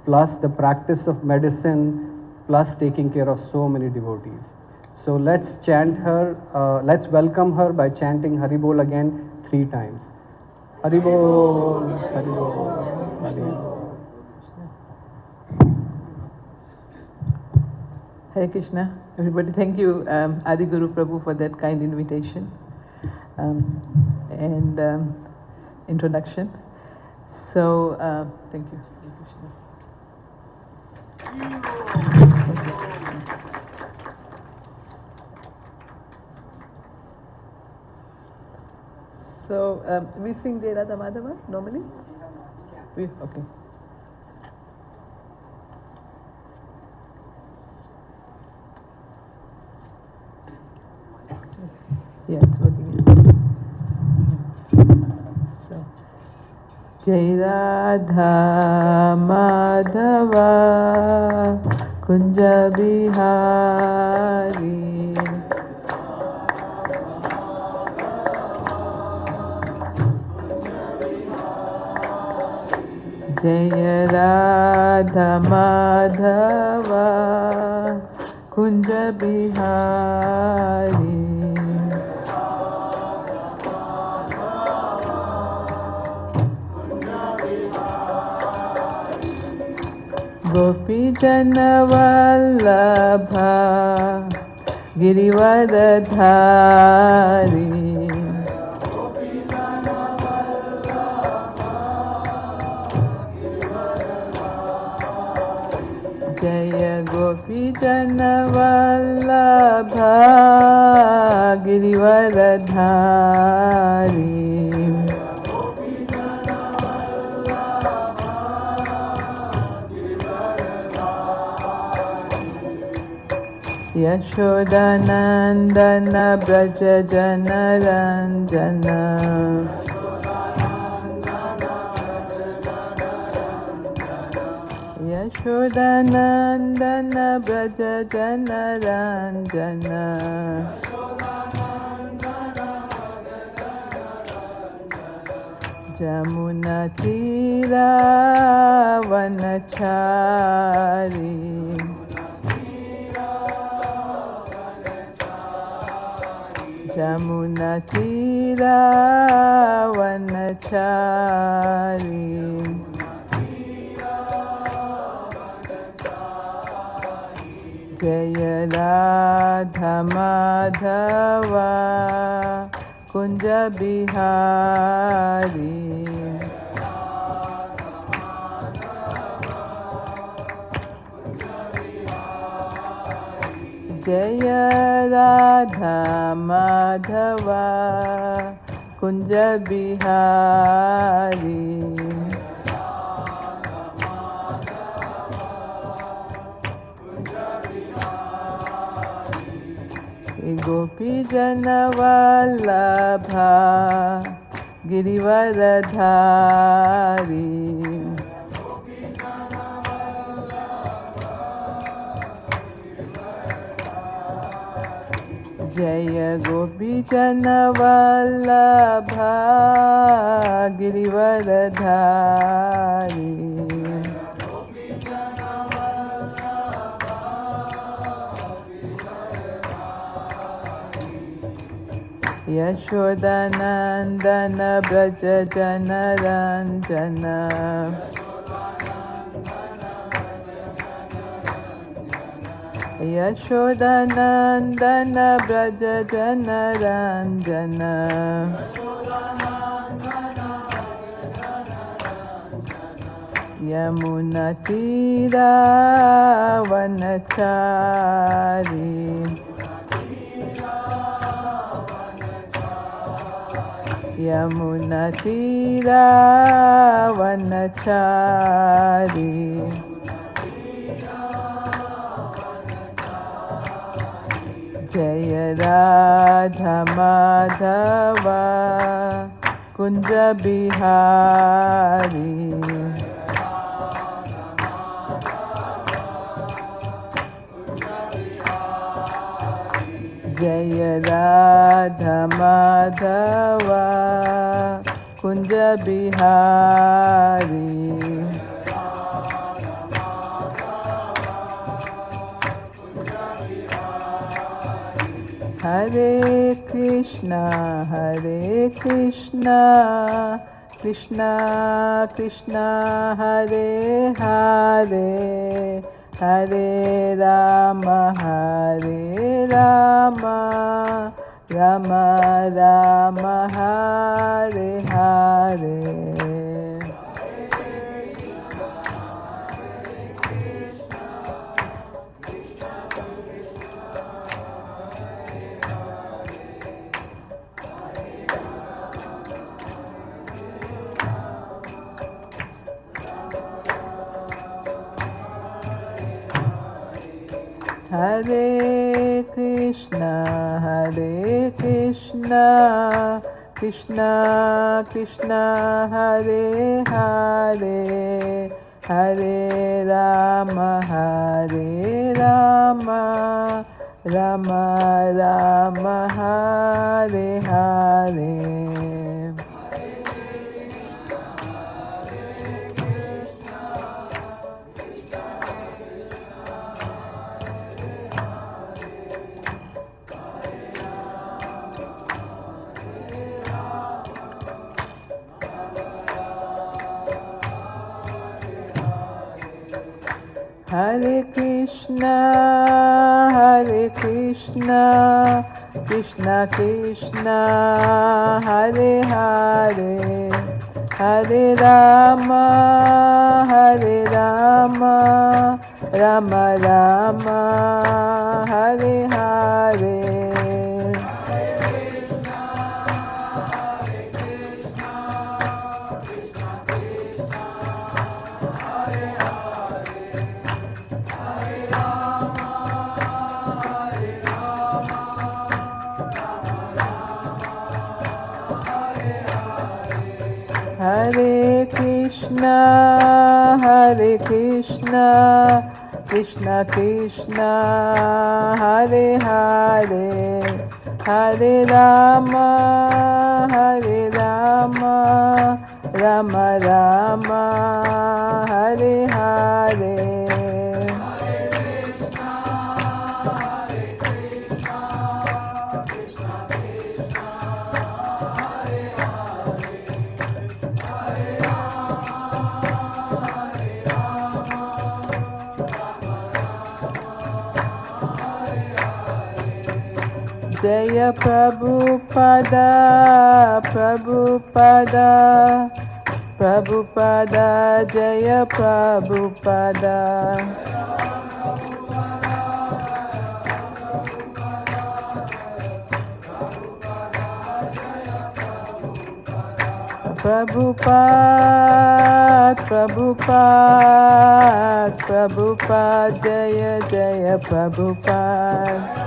plus the practice of medicine, plus taking care of so many devotees. So let's chant her, let's welcome her by chanting Haribol again 3 times. Haribol, Haribol, Haribol. Hare Krishna, everybody. Thank you, Adi Guru Prabhu, for that kind invitation and introduction. So, thank you. Hare Krishna. So, we sing Jai Radha Madhava normally? Okay. Yeah, it's working. So, Jai Radha Madhava Kunja Bihari Jai Radha Madhava Kunja Bihari Gopi Jana Vallabha Girivardhari Jaya Gopi Jana Vallabha Girivardhari Yashodanandana Braja Jana Ranjana Yashodanandana Braja Jana Ranjana Jamuna Tira Vanachari Jamuna Tira Vanachari Jaya Radha Madhava Kunja Bihari Jaya Radha Madhava Kunja Bihari Gopi Jana Vallabha Girivardhari Jaya Gopi Jana Vallabha Girivardhari Yashodanandana Braja Jana Ranjana Yashodanandana Braja Jana Ranjana Yamuna Tira Vanachari Yamuna Tira Vanachari Jaya Radha Madhava Kunja Bihari Jaya Radha Madhava Kunja Bihari Hare Krishna, Krishna Krishna, Hare Hare, Hare Rama, Rama Rama, Hare Hare. Hare Krishna, Krishna Krishna, Hare Hare, Hare Rama, Rama Rama, Hare Hare. Hare Krishna, Krishna Krishna, Hare Hare, Hare Rama, Rama Rama, Hare Hare. Hare Krishna, Krishna Krishna, Hare Hare, Hare Rama, Rama Rama, Hare Hare. Jaya Prabhupada, Jaya Prabhupada. Prabhupada, Jaya Prabhupada.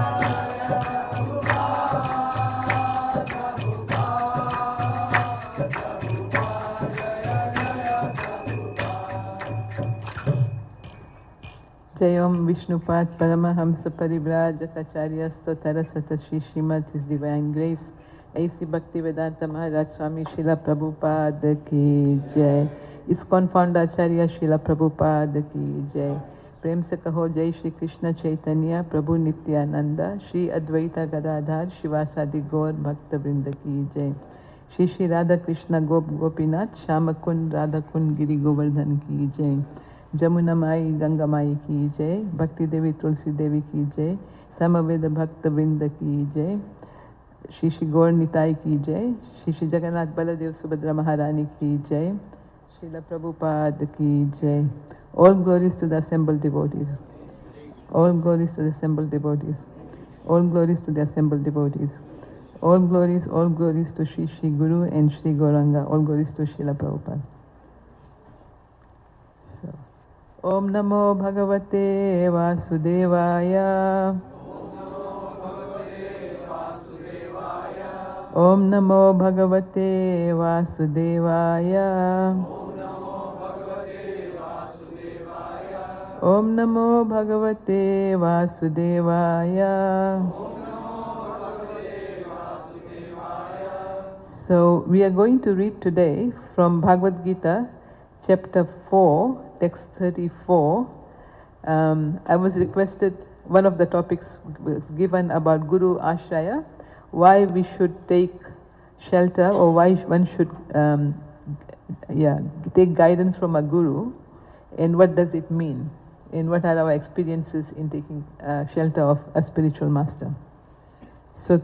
Jayom Vishnupad Paramahamsa Parivrajacharya Stotara Satashi Srimad His Divine Grace A.C. Bhaktivedanta Maharaj Swami Srila Prabhupada Ki Jai. ISKCON Founder Acharya Srila Prabhupada Ki Jai. Prem se kaho Jai Shri Krishna Chaitanya Prabhu Nityananda Shri Advaita Gadadhar Shivasadi Gaur Bhakta Vrinda Ki Jai. Shri Shri Radha Krishna Gopinath Shamakund Radhakund Giri Govardhan Ki Jai. Jamuna Mai Ganga Mai Ki Jai. Bhakti Devi Tulsi Devi Ki Jai. Samaveda Bhakta Vrinda Ki Jai. Shri Shri Gaur Nitai Ki Jai. Shri Shri Jagannath Baladev Subhadra Maharani Ki Jai. Srila Prabhupada Ki Jai. All glories to the assembled devotees. All glories to the assembled devotees. All glories to the assembled devotees. All glories to Shri Shri Guru and Shri Gauranga. All glories to Srila Prabhupada. So, Om Namo Bhagavate Vasudevaya. Om Namo Bhagavate Vasudevaya. Om Namo Bhagavate Vasudevaya. So we are going to read today from Bhagavad Gita, chapter 4, text 34. I was requested one of the topics was given about Guru Ashraya, why we should take shelter or why one should take guidance from a guru, and what does it mean, and what are our experiences in taking shelter of a spiritual master. So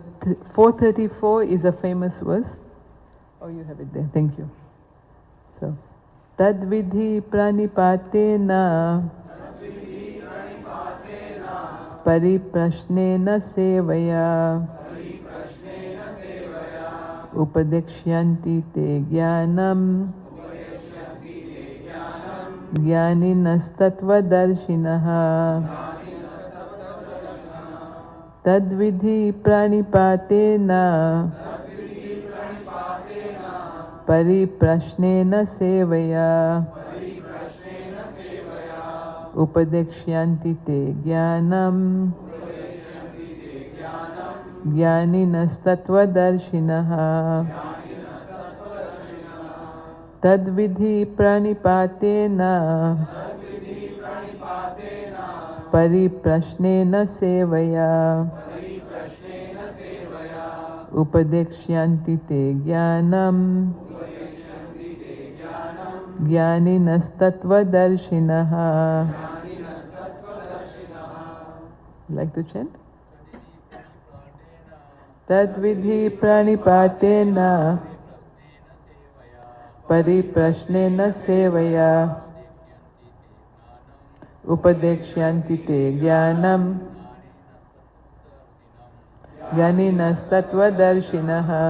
434 is a famous verse. Oh, you have it there. Thank you. So, Tadvidhi pranipatena pariprashnena sevaya upadekshyanti te jnanam jnaninastatvadarshinaha. Tadvidhi pranipatena pariprashnena sevaya upadekshyanti te jnanam jnaninastatvadarshinaha. Tadvidhi pranipatena pariprashnena sevaya upadekshyanti te jnanam jnaninastatvadarshinaha. Like to chant? Tadvidhi pranipatena pariprashnena sevaya upadekshyanti te jnanam jnaninastatvadarshinaha.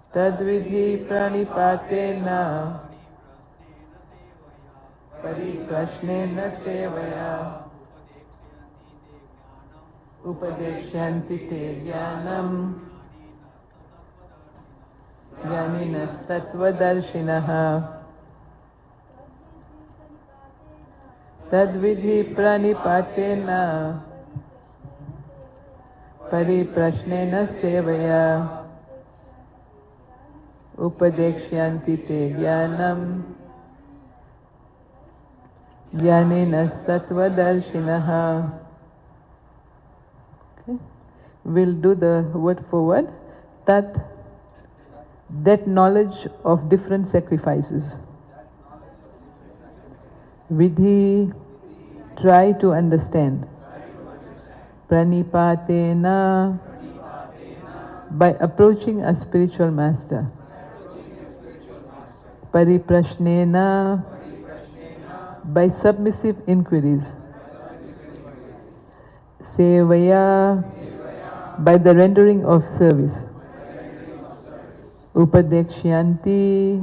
Tadvidhi pranipatena pariprashnena sevaya upadekshyanti te jnanam jnaninastatvadarshinaha. Tadvidhi pranipatena pariprashnena sevaya upadekshyanti te jnanam jnaninastatvadarshinaha. Okay. We'll do the word for word. Tat, that knowledge of different sacrifices. Vidhi, try to understand. Pranipatena, by approaching a spiritual master. Pariprashnena, by submissive inquiries. Sevaya, by the rendering of service. Upadekshyanti,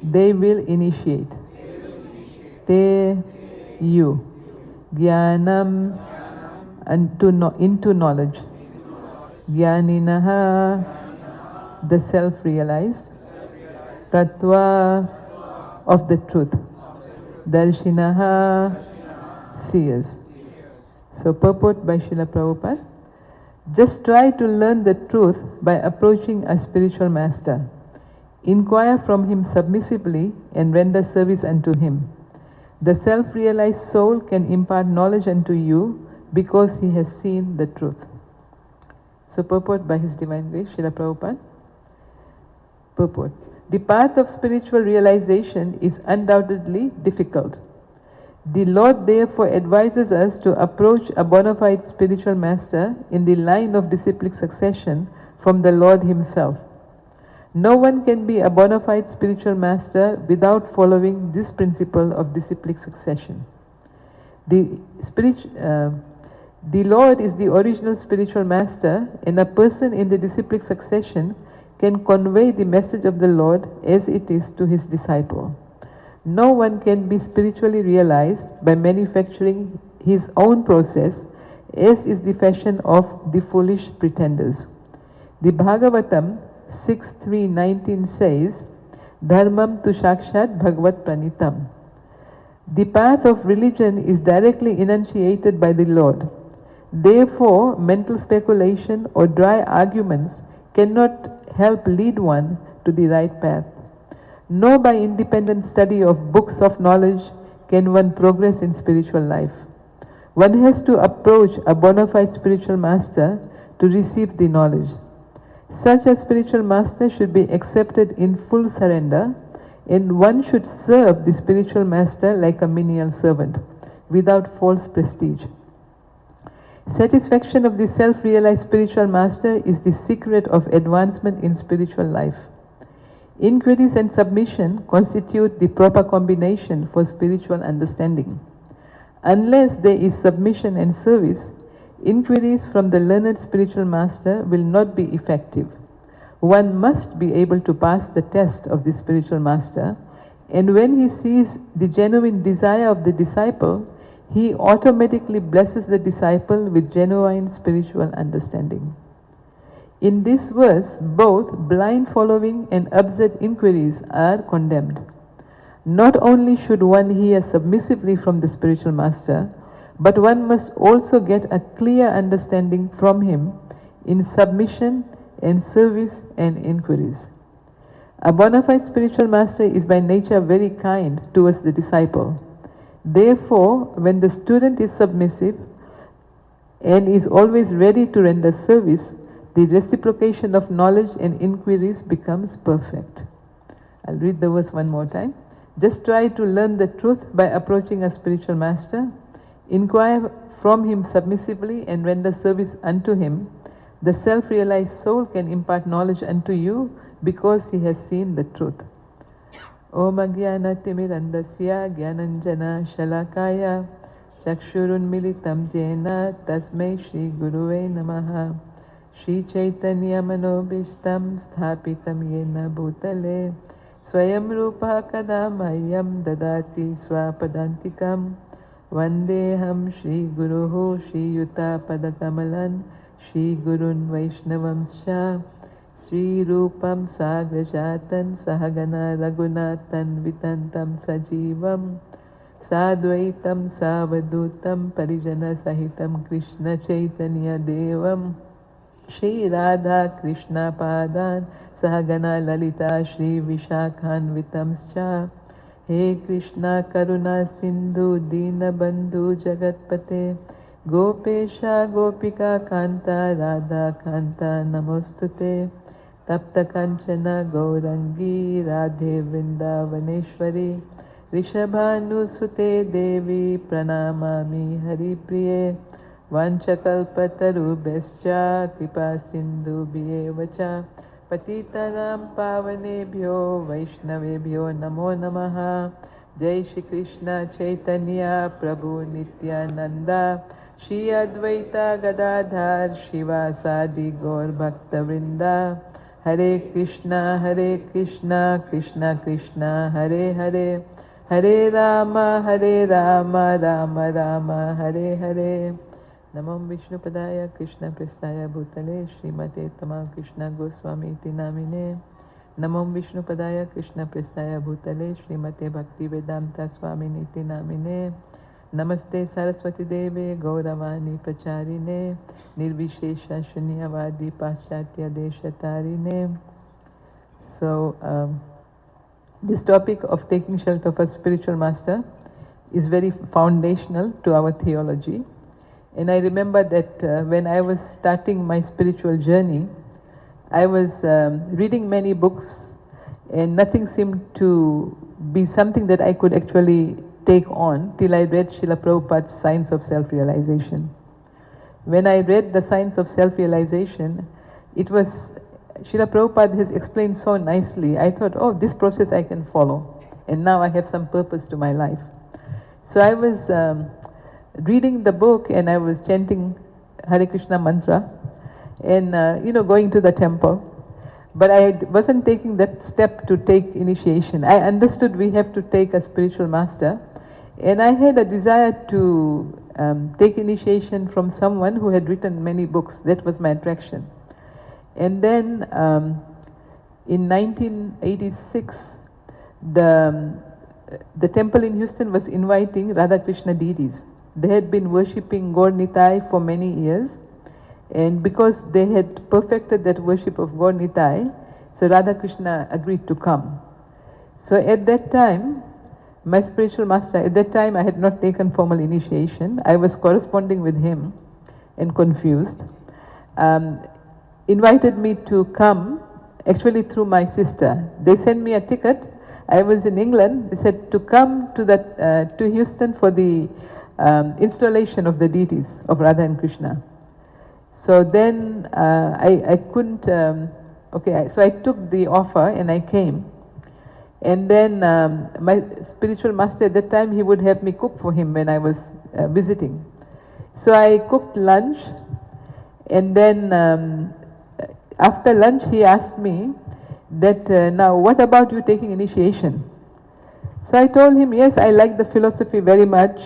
they will initiate. Te, you. Jnanam, into knowledge. Jnaninaha, the self-realized. Tattva, of the truth. Darshinaha, seers. So purport by Srila Prabhupada. Just try to learn the truth by approaching a spiritual master. Inquire from him submissively and render service unto him. The self-realized soul can impart knowledge unto you because he has seen the truth. So purport by His Divine Grace, Srila Prabhupada. Purport. The path of spiritual realization is undoubtedly difficult. The Lord therefore advises us to approach a bona fide spiritual master in the line of disciplic succession from the Lord Himself. No one can be a bona fide spiritual master without following this principle of disciplic succession. The Lord is the original spiritual master, and a person in the disciplic succession can convey the message of the Lord as it is to his disciple. No one can be spiritually realized by manufacturing his own process, as is the fashion of the foolish pretenders. The Bhagavatam 6.3.19 says, Dharmam tu shakshat bhagavat pranitam. The path of religion is directly enunciated by the Lord. Therefore, mental speculation or dry arguments cannot help lead one to the right path. No by independent study of books of knowledge can one progress in spiritual life. One has to approach a bona fide spiritual master to receive the knowledge. Such a spiritual master should be accepted in full surrender, and one should serve the spiritual master like a menial servant, without false prestige. Satisfaction of the self-realized spiritual master is the secret of advancement in spiritual life. Inquiries and submission constitute the proper combination for spiritual understanding. Unless there is submission and service, inquiries from the learned spiritual master will not be effective. One must be able to pass the test of the spiritual master, and when he sees the genuine desire of the disciple, he automatically blesses the disciple with genuine spiritual understanding. In this verse, both blind following and absurd inquiries are condemned. Not only should one hear submissively from the spiritual master, but one must also get a clear understanding from him in submission and service and inquiries. A bona fide spiritual master is by nature very kind towards the disciple. Therefore, when the student is submissive and is always ready to render service, the reciprocation of knowledge and inquiries becomes perfect. I'll read the verse one more time. Just try to learn the truth by approaching a spiritual master. Inquire from him submissively and render service unto him. The self-realized soul can impart knowledge unto you because he has seen the truth. Om Agyana Timirandasya Gyananjana Shalakaya Chakshurun Militam Jena Tasmai Shri Guruve Namaha Shri Chaitanya Manobishtam Sthapitam Yena Bhutale Swayam Rupa Kadamayyam Dadati Swapadantikam Vandeham Shri Guruhu Shri Yuta Padakamalan Shri Gurun Vaishnavam Shah Sri Rupam Sagrajatan Sahagana Raghunatan Vitantam Sajivam Sadvaitam Savadutam Parijana Sahitam Krishna Chaitanya Devam Shri Radha Krishna Padan Sahagana Lalita Shri Vishakhan Vitamscha He Krishna Karuna Sindhu Dina Bandhu Jagatpate Gopesha Gopika Kanta Radha Kanta Namostute Tapta Kanchana Gaurangi Radhe Vrindavaneshwari Rishabhanu Sute Devi Pranamami Hari Priye Vanchakalpataru Bescha Kripa Sindhu Bhiyevacha Patitaram Pavanebhyo Vaishnavebhyo Namo Namaha Jai Shri Krishna Chaitanya Prabhu Nityananda Shri Advaita Gadadhar Shivasadi Gaur Bhakta Vrinda Hare Krishna Krishna Krishna Hare Hare Hare Rama Rama Rama Hare Hare Namam Vishnu Padaya Krishna Prestaya Bhutale Srimate Tamal Krishna Goswami Iti Namine Namam Vishnu Padaya Krishna Prestaya Bhutale Srimate Bhakti Vedanta Swami Iti Namine Namaste Saraswati Deve Gauravani Pracharine Nirvishesha Shunyavadi Paschatya Deshatarine. So, this topic of taking shelter of a spiritual master is very foundational to our theology. And I remember that when I was starting my spiritual journey, I was reading many books and nothing seemed to be something that I could actually take on till I read Srila Prabhupada's Science of Self-Realization. When I read the Science of Self-Realization, it was, Srila Prabhupada has explained so nicely. I thought, oh, this process I can follow. And now I have some purpose to my life. So I was reading the book and I was chanting Hare Krishna mantra and, going to the temple. But I wasn't taking that step to take initiation. I understood we have to take a spiritual master. And I had a desire to take initiation from someone who had written many books. That was my attraction. And then in 1986, the temple in Houston was inviting Radha Krishna deities. They had been worshipping Gaur Nitai for many years. And because they had perfected that worship of Gaur Nitai, so Radha Krishna agreed to come. So at that time, my spiritual master, at that time I had not taken formal initiation. I was corresponding with him and confused. Invited me to come, actually through my sister. They sent me a ticket. I was in England. They said to come to Houston for the installation of the deities of Radha and Krishna. So then I couldn't, so I took the offer and I came. And then my spiritual master at that time, he would have me cook for him when I was visiting. So I cooked lunch, and then after lunch he asked me that, now what about you taking initiation? So I told him, yes, I like the philosophy very much,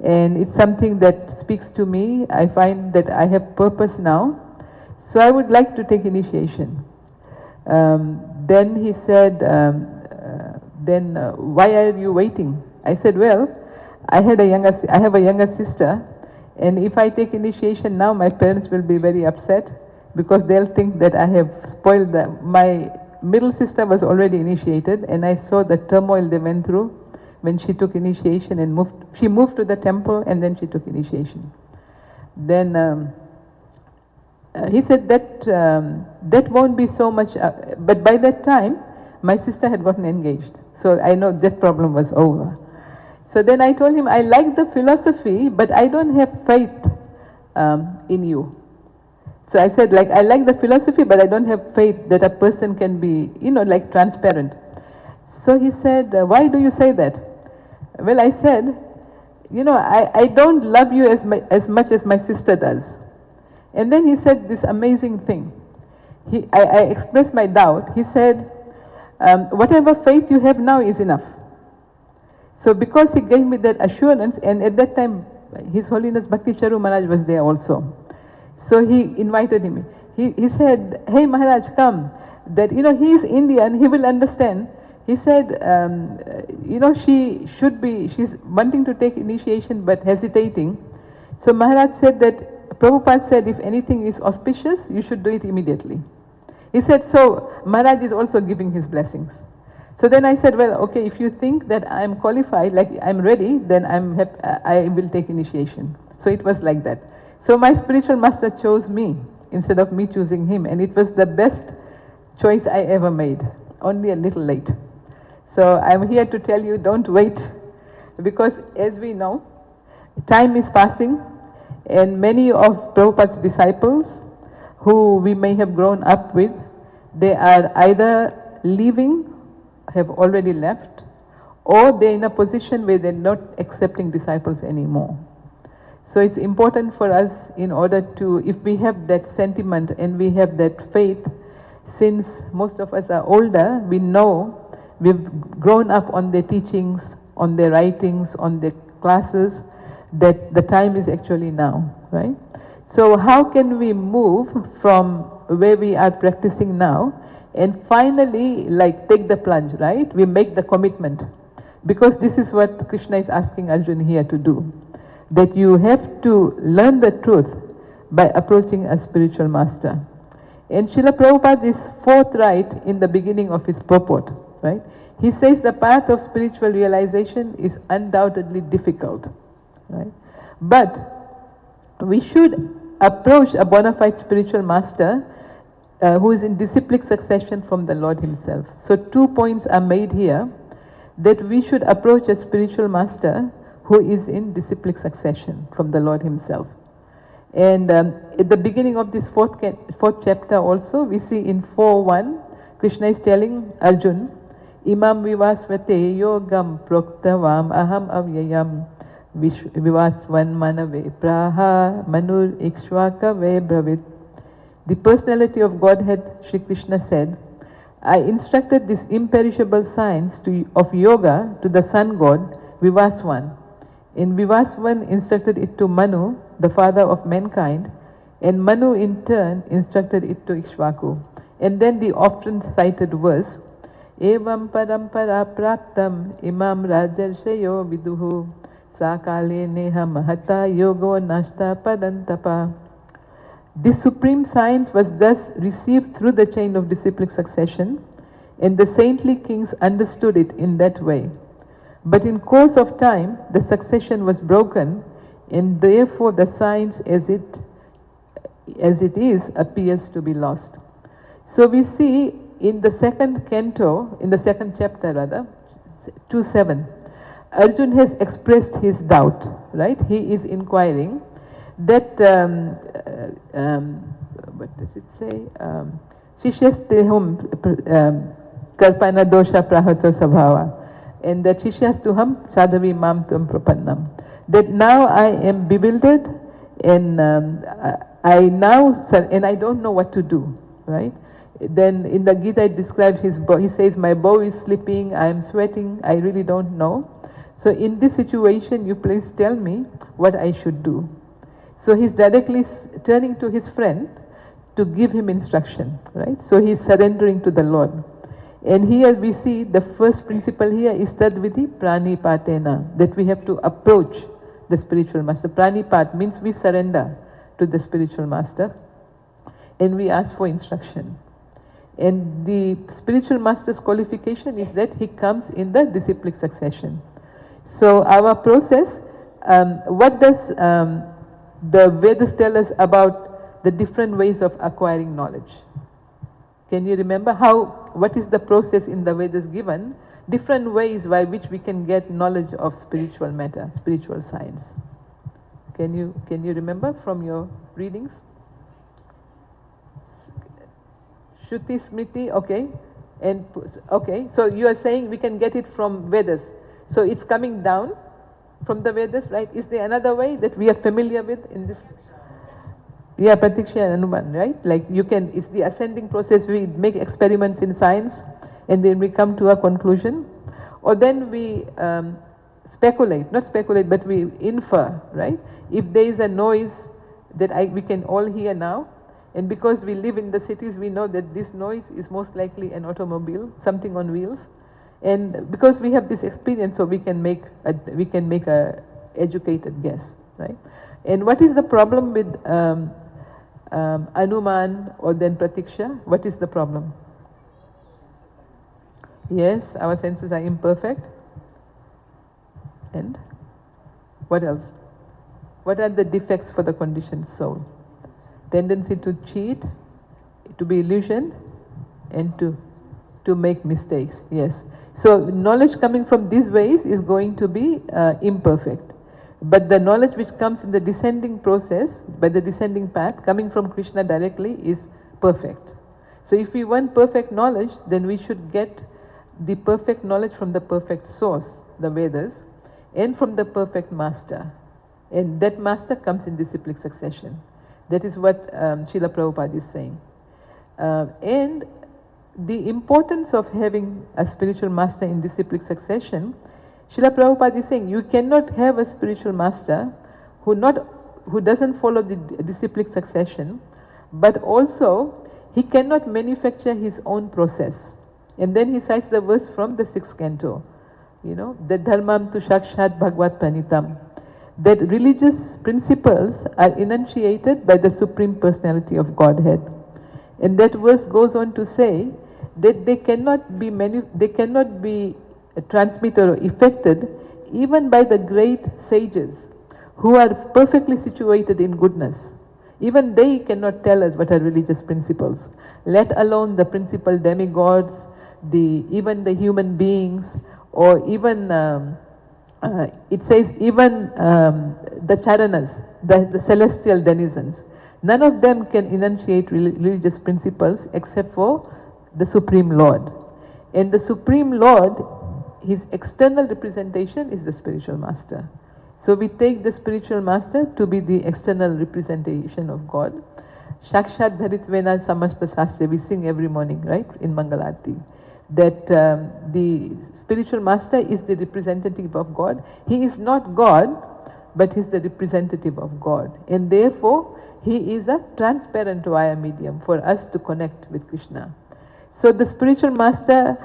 and it's something that speaks to me. I find that I have purpose now, so I would like to take initiation. Then he said, why are you waiting? I said, well, I have a younger sister, and if I take initiation now, my parents will be very upset because they'll think that I have spoiled them. My middle sister was already initiated, and I saw the turmoil they went through when she took initiation and she moved to the temple, and then she took initiation. Then he said that that won't be so much, but by that time, my sister had gotten engaged. So I know that problem was over. So then I told him, I like the philosophy, but I don't have faith in you. So I said, like, I like the philosophy, but I don't have faith that a person can be, like transparent. So he said, why do you say that? Well, I said, I don't love you as much as my sister does. And then he said this amazing thing. I expressed my doubt. He said, whatever faith you have now is enough. So because he gave me that assurance, and at that time, His Holiness Bhakti Charu Maharaj was there also. So he invited him. He said, hey Maharaj, come. That, he is Indian, he will understand. He said, she's wanting to take initiation but hesitating. So Maharaj said that, Prabhupada said, if anything is auspicious, you should do it immediately. He said, so Maharaj is also giving his blessings. So then I said, well, okay, if you think that I am qualified, like I'm ready, then I will take initiation. So it was like that. So my spiritual master chose me instead of me choosing him, and it was the best choice I ever made, only a little late. So I'm here to tell you, don't wait, because as we know, time is passing, and many of Prabhupada's disciples who we may have grown up with, they are either leaving, have already left, or they're in a position where they're not accepting disciples anymore. So it's important for us, in order to, if we have that sentiment and we have that faith, since most of us are older, we know we've grown up on their teachings, on their writings, on their classes, that the time is actually now, right? So how can we move from where we are practicing now and finally take the plunge, right? We make the commitment, because this is what Krishna is asking Arjuna here to do, that you have to learn the truth by approaching a spiritual master. And Srila Prabhupada is forthright in the beginning of his purport, right? He says the path of spiritual realization is undoubtedly difficult, right? But we should approach a bona fide spiritual master who is in disciplic succession from the Lord himself. So 2 points are made here, that we should approach a spiritual master who is in disciplic succession from the Lord himself. And at the beginning of this fourth chapter also, we see in 4:1, Krishna is telling Arjun, Imam vivasvate yogam proktavam aham avyayam vivasvan manave praha manur ikshvaka ve bravit. The personality of Godhead, Shri Krishna said, I instructed this imperishable science of yoga to the sun god Vivasvan. And Vivasvan instructed it to Manu, the father of mankind, and Manu in turn instructed it to Ikshvaku. And then the often cited verse, Evam parampara praptam imam rajarshayo viduhu sakale neha mahata yogo nashta padantapa. This supreme science was thus received through the chain of disciplic succession, and the saintly kings understood it in that way. But in course of time, the succession was broken, and therefore the science as it is appears to be lost. So we see in the second canto, in the second chapter rather, 2:7, Arjun has expressed his doubt, right? He is inquiring that, what does it say? Shishyastehum karpana dosha prahato sabhava. And that Shishyastuham sadhavi mam tum prapannam. That now I am bewildered and I don't know what to do, right? Then in the Gita it describes he says, my bow is slipping, I am sweating, I really don't know. So in this situation, you please tell me what I should do. So he's directly turning to his friend to give him instruction, right? So he's surrendering to the Lord. And here we see the first principle here is tadviti pranipatena, that we have to approach the spiritual master. Pranipat means we surrender to the spiritual master and we ask for instruction. And the spiritual master's qualification is that he comes in the disciplic succession. So our process, what does the Vedas tell us about the different ways of acquiring knowledge? Can you remember what is the process in the Vedas given? Different ways by which we can get knowledge of spiritual matter, spiritual science. Can you remember from your readings? Shruti, Smriti, okay. And okay, so you are saying we can get it from Vedas. So it's coming down from the Vedas, right? Is there another way that we are familiar with in this? Yeah, Pratiksha and Anuman, right? Like it's the ascending process. We make experiments in science and then we come to a conclusion. Or then we not speculate, but we infer, right? If there is a noise that we can all hear now, and because we live in the cities, we know that this noise is most likely an automobile, something on wheels. And because we have this experience, so we can make a educated guess, right? And what is the problem with Anuman or then Pratiksha? What is the problem? Yes, our senses are imperfect. And what else? What are the defects for the conditioned soul? Tendency to cheat, to be illusioned, and to make mistakes. Yes. So knowledge coming from these ways is going to be imperfect. But the knowledge which comes in the descending process, by the descending path, coming from Krishna directly is perfect. So if we want perfect knowledge, then we should get the perfect knowledge from the perfect source, the Vedas, and from the perfect master. And that master comes in disciplic succession. That is what Srila Prabhupada is saying. And the importance of having a spiritual master in disciplic succession, Srila Prabhupada is saying you cannot have a spiritual master who doesn't follow the disciplic succession, but also he cannot manufacture his own process. And then he cites the verse from the 6th canto, the dharmam tu shakshat bhagavad pranitam, that religious principles are enunciated by the Supreme Personality of Godhead. And that verse goes on to say that they cannot be transmitted or effected even by the great sages who are perfectly situated in goodness. Even they cannot tell us what are religious principles, let alone the principal demigods, even the human beings, or even it says even the charanas, the celestial denizens. None of them can enunciate religious principles except for the Supreme Lord. And the Supreme Lord, his external representation is the spiritual master. So we take the spiritual master to be the external representation of God. Shakshat Dharitvena Samasta Shastra, we sing every morning, right, in Mangalarti. That the spiritual master is the representative of God. He is not God, but he is the representative of God. And therefore, he is a transparent via medium for us to connect with Krishna. So the spiritual master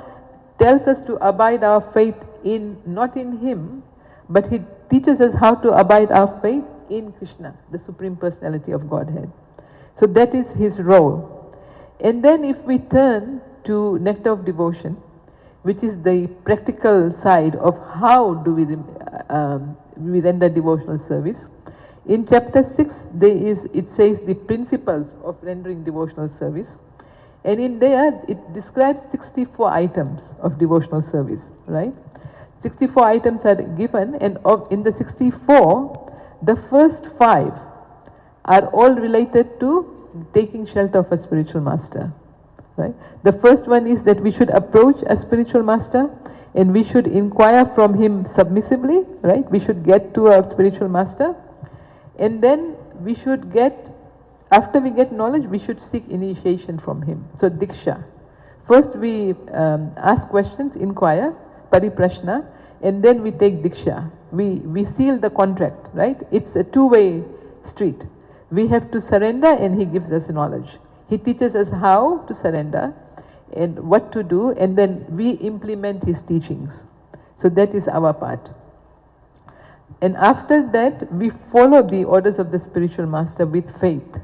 tells us to abide our faith not in him, but he teaches us how to abide our faith in Krishna, the Supreme Personality of Godhead. So that is his role. And then if we turn to Nectar of Devotion, which is the practical side of how do we render devotional service. In chapter 6, it says the principles of rendering devotional service. And in there, it describes 64 items of devotional service, right? 64 items are given, and in the 64, the first 5 are all related to taking shelter of a spiritual master, right? The first one is that we should approach a spiritual master and we should inquire from him submissively, right? We should get to our spiritual master, and then we should get, after we get knowledge, we should seek initiation from him. So Diksha. First we ask questions, inquire, pariprashna, and then we take Diksha. We seal the contract, right? It's a two-way street. We have to surrender and he gives us knowledge. He teaches us how to surrender and what to do, and then we implement his teachings. So that is our part. And after that, we follow the orders of the spiritual master with faith.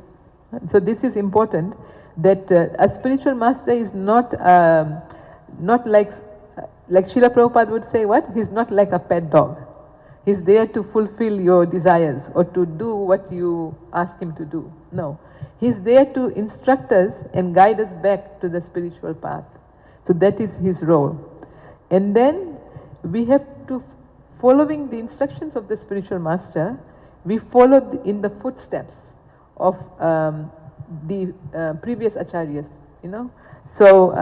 So this is important, that a spiritual master is not like Srila Prabhupada would say, what? He's not like a pet dog. He's there to fulfill your desires or to do what you ask him to do. No. He's there to instruct us and guide us back to the spiritual path. So that is his role. And then we have to, following the instructions of the spiritual master, we follow in the footsteps of the previous acharyas, you know. So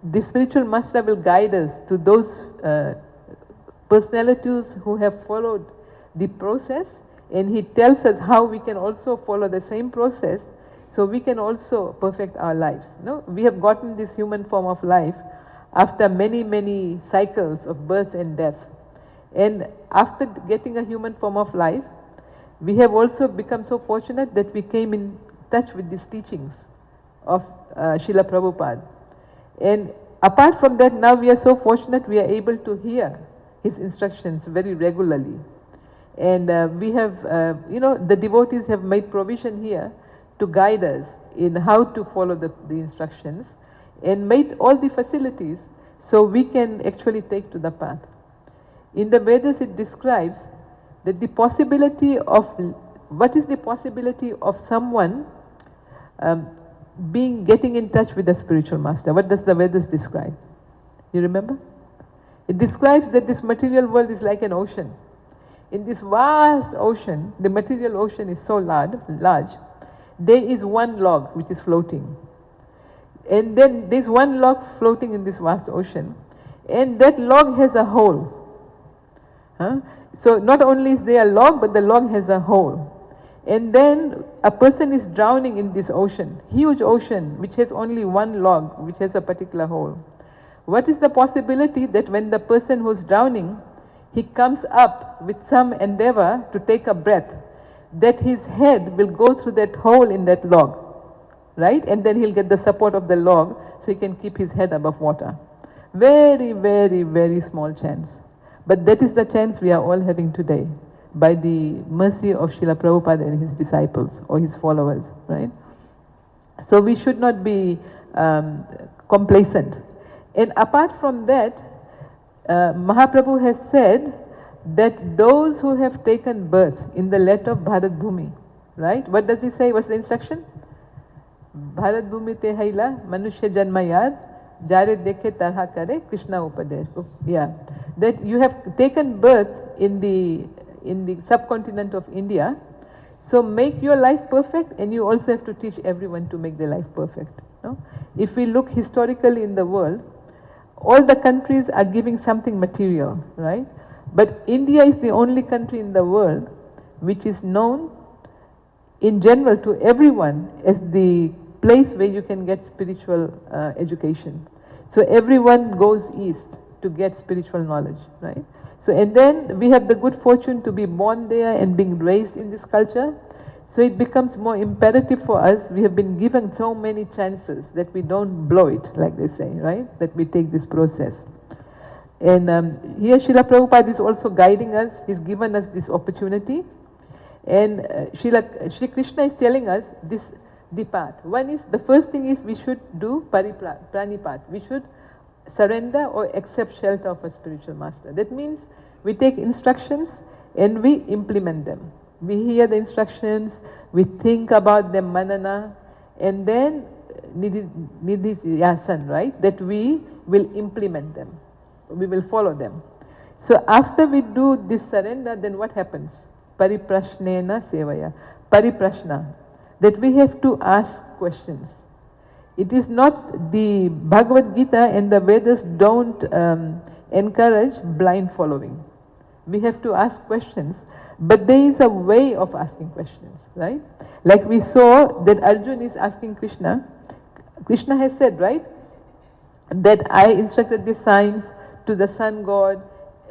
the spiritual master will guide us to those personalities who have followed the process, and he tells us how we can also follow the same process, so we can also perfect our lives. No, we have gotten this human form of life after many cycles of birth and death, and after getting a human form of life, we have also become so fortunate that we came in touch with these teachings of Srila Prabhupada. And apart from that, now we are so fortunate we are able to hear his instructions very regularly. And we have, the devotees have made provision here to guide us in how to follow the instructions, and made all the facilities so we can actually take to the path. In the Vedas it describes that the possibility of, what is the possibility of someone getting in touch with the spiritual master? What does the Vedas describe? You remember? It describes that this material world is like an ocean. In this vast ocean, the material ocean is so large, there is one log which is floating. And then there's one log floating in this vast ocean, and that log has a hole. So not only is there a log, but the log has a hole. And then a person is drowning in this ocean, huge ocean, which has only one log, which has a particular hole. What is the possibility that when the person who's drowning, he comes up with some endeavor to take a breath, that his head will go through that hole in that log, right? And then he'll get the support of the log so he can keep his head above water. Very small chance. But that is the chance we are all having today, by the mercy of Srila Prabhupada and his disciples or his followers, right? So we should not be complacent. And apart from that, Mahaprabhu has said that those who have taken birth in the land of Bharat Bhumi, right? What does he say? What's the instruction? Bharat Bhumi te haila manushya janmayar jare dekhe tarha kare Krishna upadesh. Yeah, that you have taken birth in the subcontinent of India, so make your life perfect, and you also have to teach everyone to make their life perfect. No? If we look historically in the world, all the countries are giving something material, right? But India is the only country in the world which is known in general to everyone as the place where you can get spiritual education. So everyone goes east to get spiritual knowledge, right? So, and then we have the good fortune to be born there and being raised in this culture. So it becomes more imperative for us. We have been given so many chances that we don't blow it, like they say, right? That we take this process. And here Srila Prabhupada is also guiding us. He's given us this opportunity. And Sri Krishna is telling us this the path. One is, the first thing is we should do pranipat. We should surrender or accept shelter of a spiritual master. That means we take instructions and we implement them. We hear the instructions, we think about them, manana, and then nidhyasan, right? That we will implement them. We will follow them. So after we do this surrender, then what happens? Pariprashnena sevaya. Pariprashna. That we have to ask questions. It is not, the Bhagavad Gita and the Vedas don't encourage blind following. We have to ask questions, but there is a way of asking questions, right? Like we saw that Arjun is asking Krishna. Krishna has said, right, that I instructed the signs to the sun god,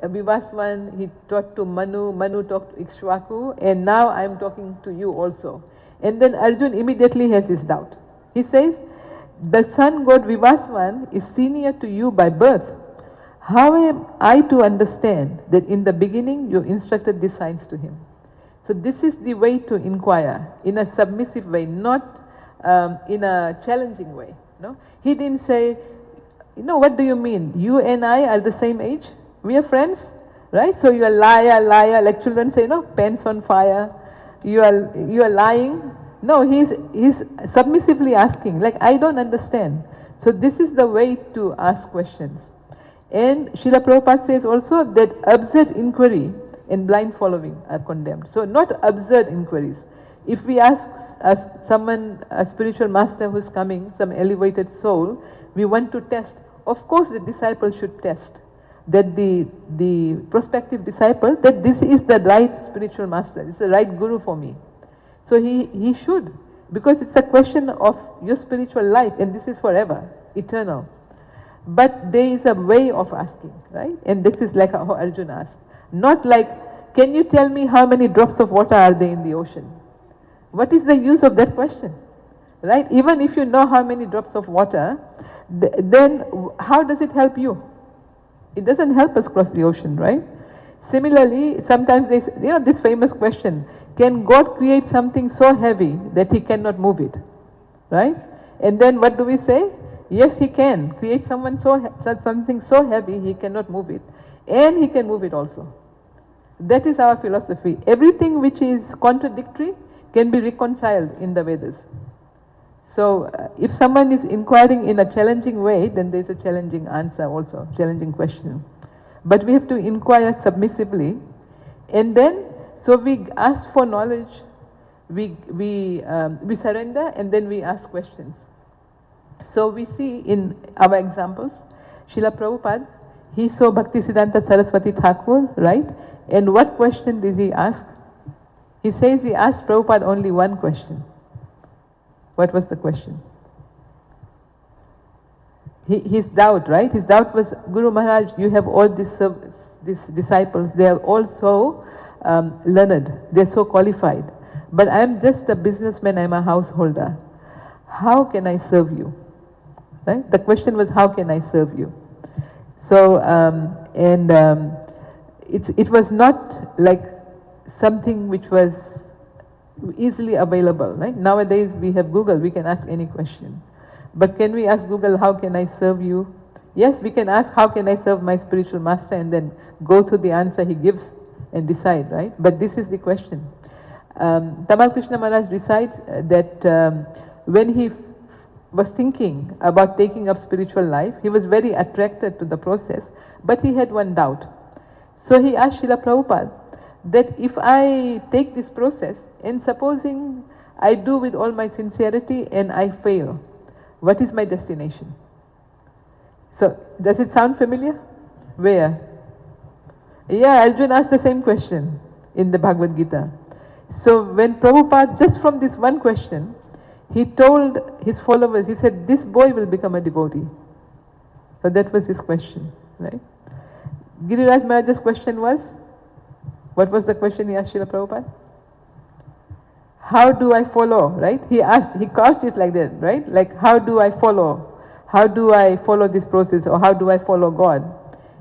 Vivaswan, he taught to Manu, Manu taught to Ikshvaku, and now I am talking to you also. And then Arjun immediately has his doubt. He says, the sun god Vivaswan is senior to you by birth. How am I to understand that in the beginning you instructed these signs to him? So this is the way to inquire, in a submissive way, not in a challenging way. No? He didn't say, what do you mean? You and I are the same age? We are friends, right? So you are liar, liar, like children say, pants on fire. You are lying. No, he's submissively asking, like, I don't understand. So this is the way to ask questions. And Srila Prabhupada says also that absurd inquiry and blind following are condemned. So not absurd inquiries. If we ask someone, a spiritual master who's coming, some elevated soul, we want to test. Of course the disciple should test. That the prospective disciple, that this is the right spiritual master, it's the right guru for me. So he should, because it's a question of your spiritual life, and this is forever, eternal. But there is a way of asking, right? And this is like how Arjuna asked. Not like, can you tell me how many drops of water are there in the ocean? What is the use of that question? Right? Even if you know how many drops of water, then how does it help you? It doesn't help us cross the ocean, right? Similarly, sometimes they say, this famous question, can God create something so heavy that he cannot move it? Right? And then what do we say? Yes, he can create something so heavy he cannot move it. And he can move it also. That is our philosophy. Everything which is contradictory can be reconciled in the Vedas. So if someone is inquiring in a challenging way, then there is a challenging answer also, challenging question. But we have to inquire submissively, and then, so we ask for knowledge, we surrender, and then we ask questions. So we see in our examples, Srila Prabhupada, he saw Bhaktisiddhanta Saraswati Thakur, right? And what question did he ask? He says he asked Prabhupada only one question. What was the question? His doubt, right? His doubt was, Guru Maharaj, you have all these disciples, they are all so learned, they are so qualified. But I am just a businessman, I am a householder. How can I serve you? Right? The question was, how can I serve you? So, it was not like something which was easily available, right? Nowadays we have Google, we can ask any question. But can we ask Google, how can I serve you? Yes, we can ask, how can I serve my spiritual master, and then go through the answer he gives and decide, right? But this is the question. Tamal Krishna Maharaj recites that when he was thinking about taking up spiritual life, he was very attracted to the process, but he had one doubt. So he asked Srila Prabhupada that if I take this process, and supposing I do with all my sincerity and I fail, what is my destination? So, does it sound familiar? Where? Yeah, Arjuna asked the same question in the Bhagavad Gita. So when Prabhupada, just from this one question, he told his followers, he said, this boy will become a devotee. So that was his question, right? Giriraj Maharaj's question was, what was the question he asked Srila Prabhupada? How do I follow, right? He asked, he couched it like that, right? Like, how do I follow? How do I follow this process, or how do I follow God?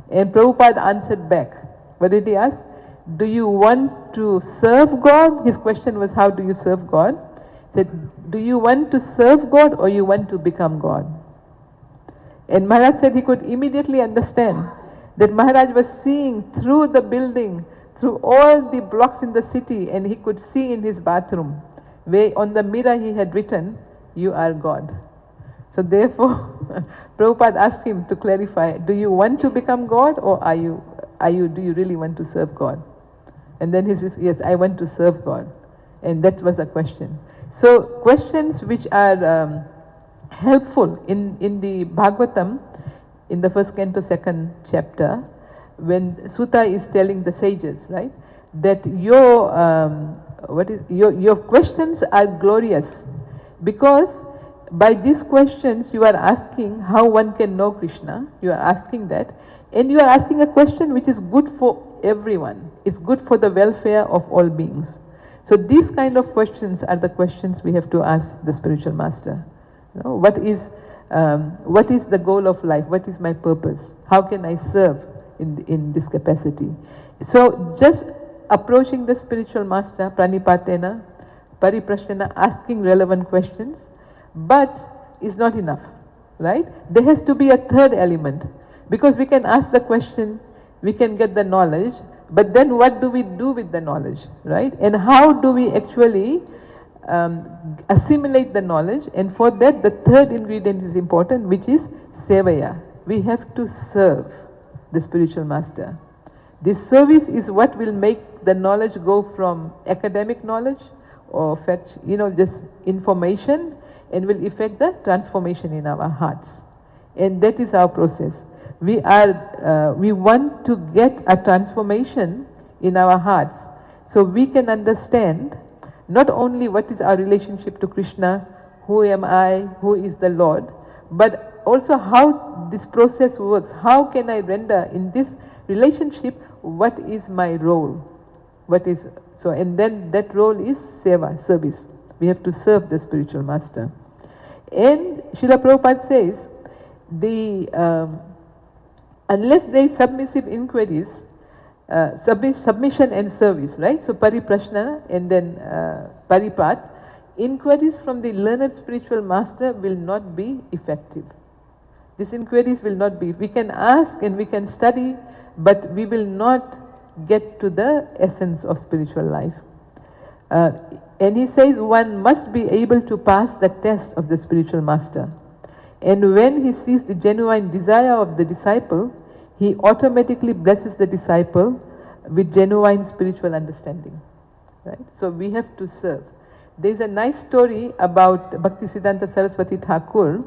And Prabhupada answered back. What did he ask? Do you want to serve God? His question was, how do you serve God? He said, do you want to serve God or you want to become God? And Maharaj said he could immediately understand that Maharaj was seeing through the building, through all the blocks in the city, and he could see in his bathroom, where on the mirror he had written, you are God. So therefore, Prabhupada asked him to clarify, do you want to become God or do you really want to serve God? And then he says, yes, I want to serve God. And that was a question. So questions which are helpful in the Bhagavatam, in the first canto, second chapter, when Sutta is telling the sages, right, that your questions are glorious, because by these questions you are asking how one can know Krishna, you are asking that, and you are asking a question which is good for everyone, it's good for the welfare of all beings. So these kind of questions are the questions we have to ask the spiritual master. You know, what is the goal of life? What is my purpose? How can I serve in this capacity? So just approaching the spiritual master, pranipatena, pariprasthana, asking relevant questions, but is not enough, right? There has to be a third element, because we can ask the question, we can get the knowledge, but then what do we do with the knowledge, right? And how do we actually assimilate the knowledge? And for that, the third ingredient is important, which is sevaya. We have to serve the spiritual master. This service is what will make the knowledge go from academic knowledge or fetch, just information, and will effect the transformation in our hearts. And that is our process. We want to get a transformation in our hearts, so we can understand not only what is our relationship to Krishna, who am I, who is the Lord, but also how this process works. How can I render in this relationship? What is my role? And then that role is seva, service. We have to serve the spiritual master. And Srila Prabhupada says, unless there is submissive inquiries, submission and service, right? So pariprashna and then paripat, inquiries from the learned spiritual master will not be effective. These inquiries will not be, we can ask and we can study, but we will not get to the essence of spiritual life. And he says one must be able to pass the test of the spiritual master. And when he sees the genuine desire of the disciple, he automatically blesses the disciple with genuine spiritual understanding. Right? So we have to serve. There is a nice story about Bhaktisiddhanta Saraswati Thakur,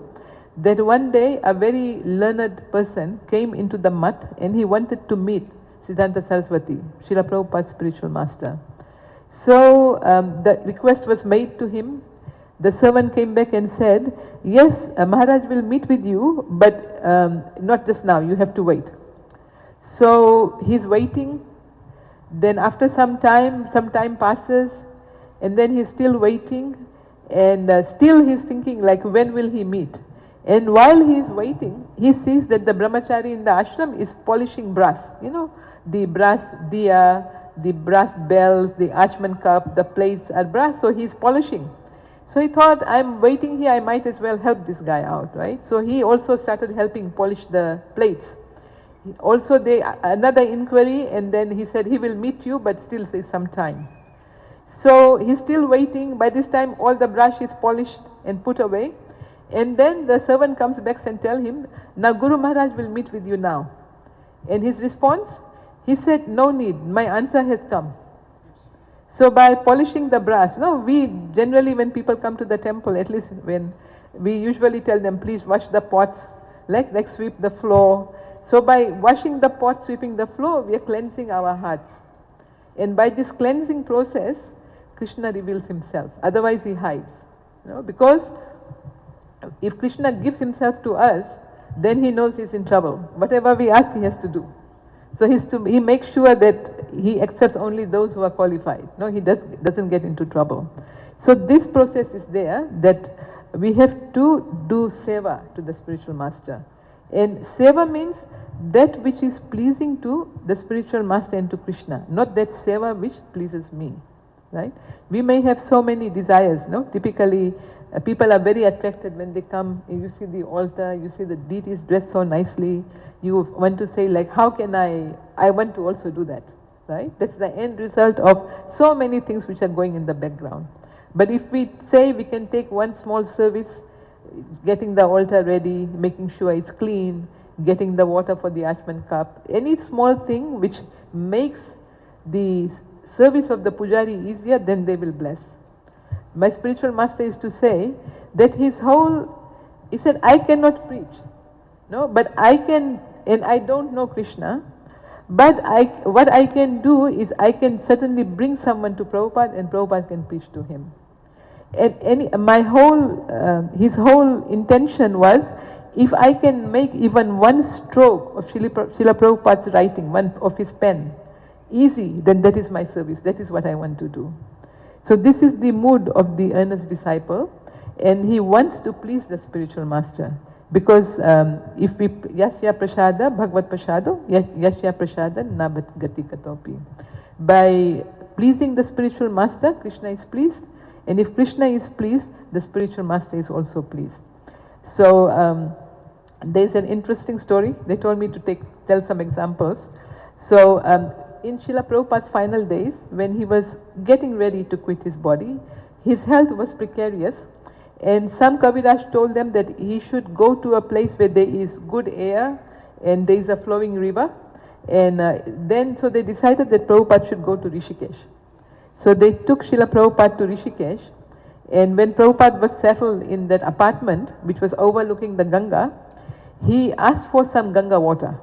that one day a very learned person came into the math and he wanted to meet Siddhanta Saraswati, Srila Prabhupada's spiritual master. So the request was made to him. The servant came back and said, yes, Maharaj will meet with you, but not just now, you have to wait. So he's waiting. Then after some time passes, and then he's still waiting, and still he's thinking like, when will he meet? And while he is waiting, he sees that the brahmachari in the ashram is polishing brass. The brass diya, the brass bells, the achman cup, the plates are brass, so he's polishing. So he thought, I'm waiting here, I might as well help this guy out, right? So he also started helping polish the plates. Also another inquiry, and then he said he will meet you, but still says some time. So he's still waiting. By this time all the brush is polished and put away. And then the servant comes back and tells him, now Guru Maharaj will meet with you now. And his response, he said, no need, my answer has come. So by polishing the brass, we generally, when people come to the temple, at least when we usually tell them, please wash the pots, like sweep the floor. So by washing the pot, sweeping the floor, we are cleansing our hearts. And by this cleansing process, Krishna reveals himself. Otherwise he hides. Because if Krishna gives himself to us, then he knows he's in trouble. Whatever we ask, he has to do. So he makes sure that he accepts only those who are qualified. He doesn't get into trouble. So this process is there, that we have to do seva to the spiritual master. And seva means that which is pleasing to the spiritual master and to Krishna, not that seva which pleases me. right? We may have so many desires, no? Typically, people are very attracted when they come, you see the altar, you see the deities dressed so nicely, you want to say like, how can I want to also do that, right? That's the end result of so many things which are going in the background. But if we say we can take one small service, getting the altar ready, making sure it's clean, getting the water for the Achman cup, any small thing which makes the service of the pujari easier, then they will bless. My spiritual master used to say that he said, I cannot preach, no, but I can, and I don't know Krishna, but what I can do is I can certainly bring someone to Prabhupada and Prabhupada can preach to him. And his whole intention was, if I can make even one stroke of Srila Prabhupada's writing, one of his pen, easy, then that is my service. That is what I want to do. So this is the mood of the earnest disciple, and he wants to please the spiritual master. Because if we yasya prasada bhagavad prasado yasya prasada nabat gati katopi. By pleasing the spiritual master, Krishna is pleased, and if Krishna is pleased, the spiritual master is also pleased. So there's an interesting story. They told me to tell some examples. So in Srila Prabhupada's final days, when he was getting ready to quit his body, his health was precarious, and some Kaviraj told them that he should go to a place where there is good air and there is a flowing river, and so they decided that Prabhupada should go to Rishikesh. So they took Srila Prabhupada to Rishikesh, and when Prabhupada was settled in that apartment which was overlooking the Ganga, he asked for some Ganga water.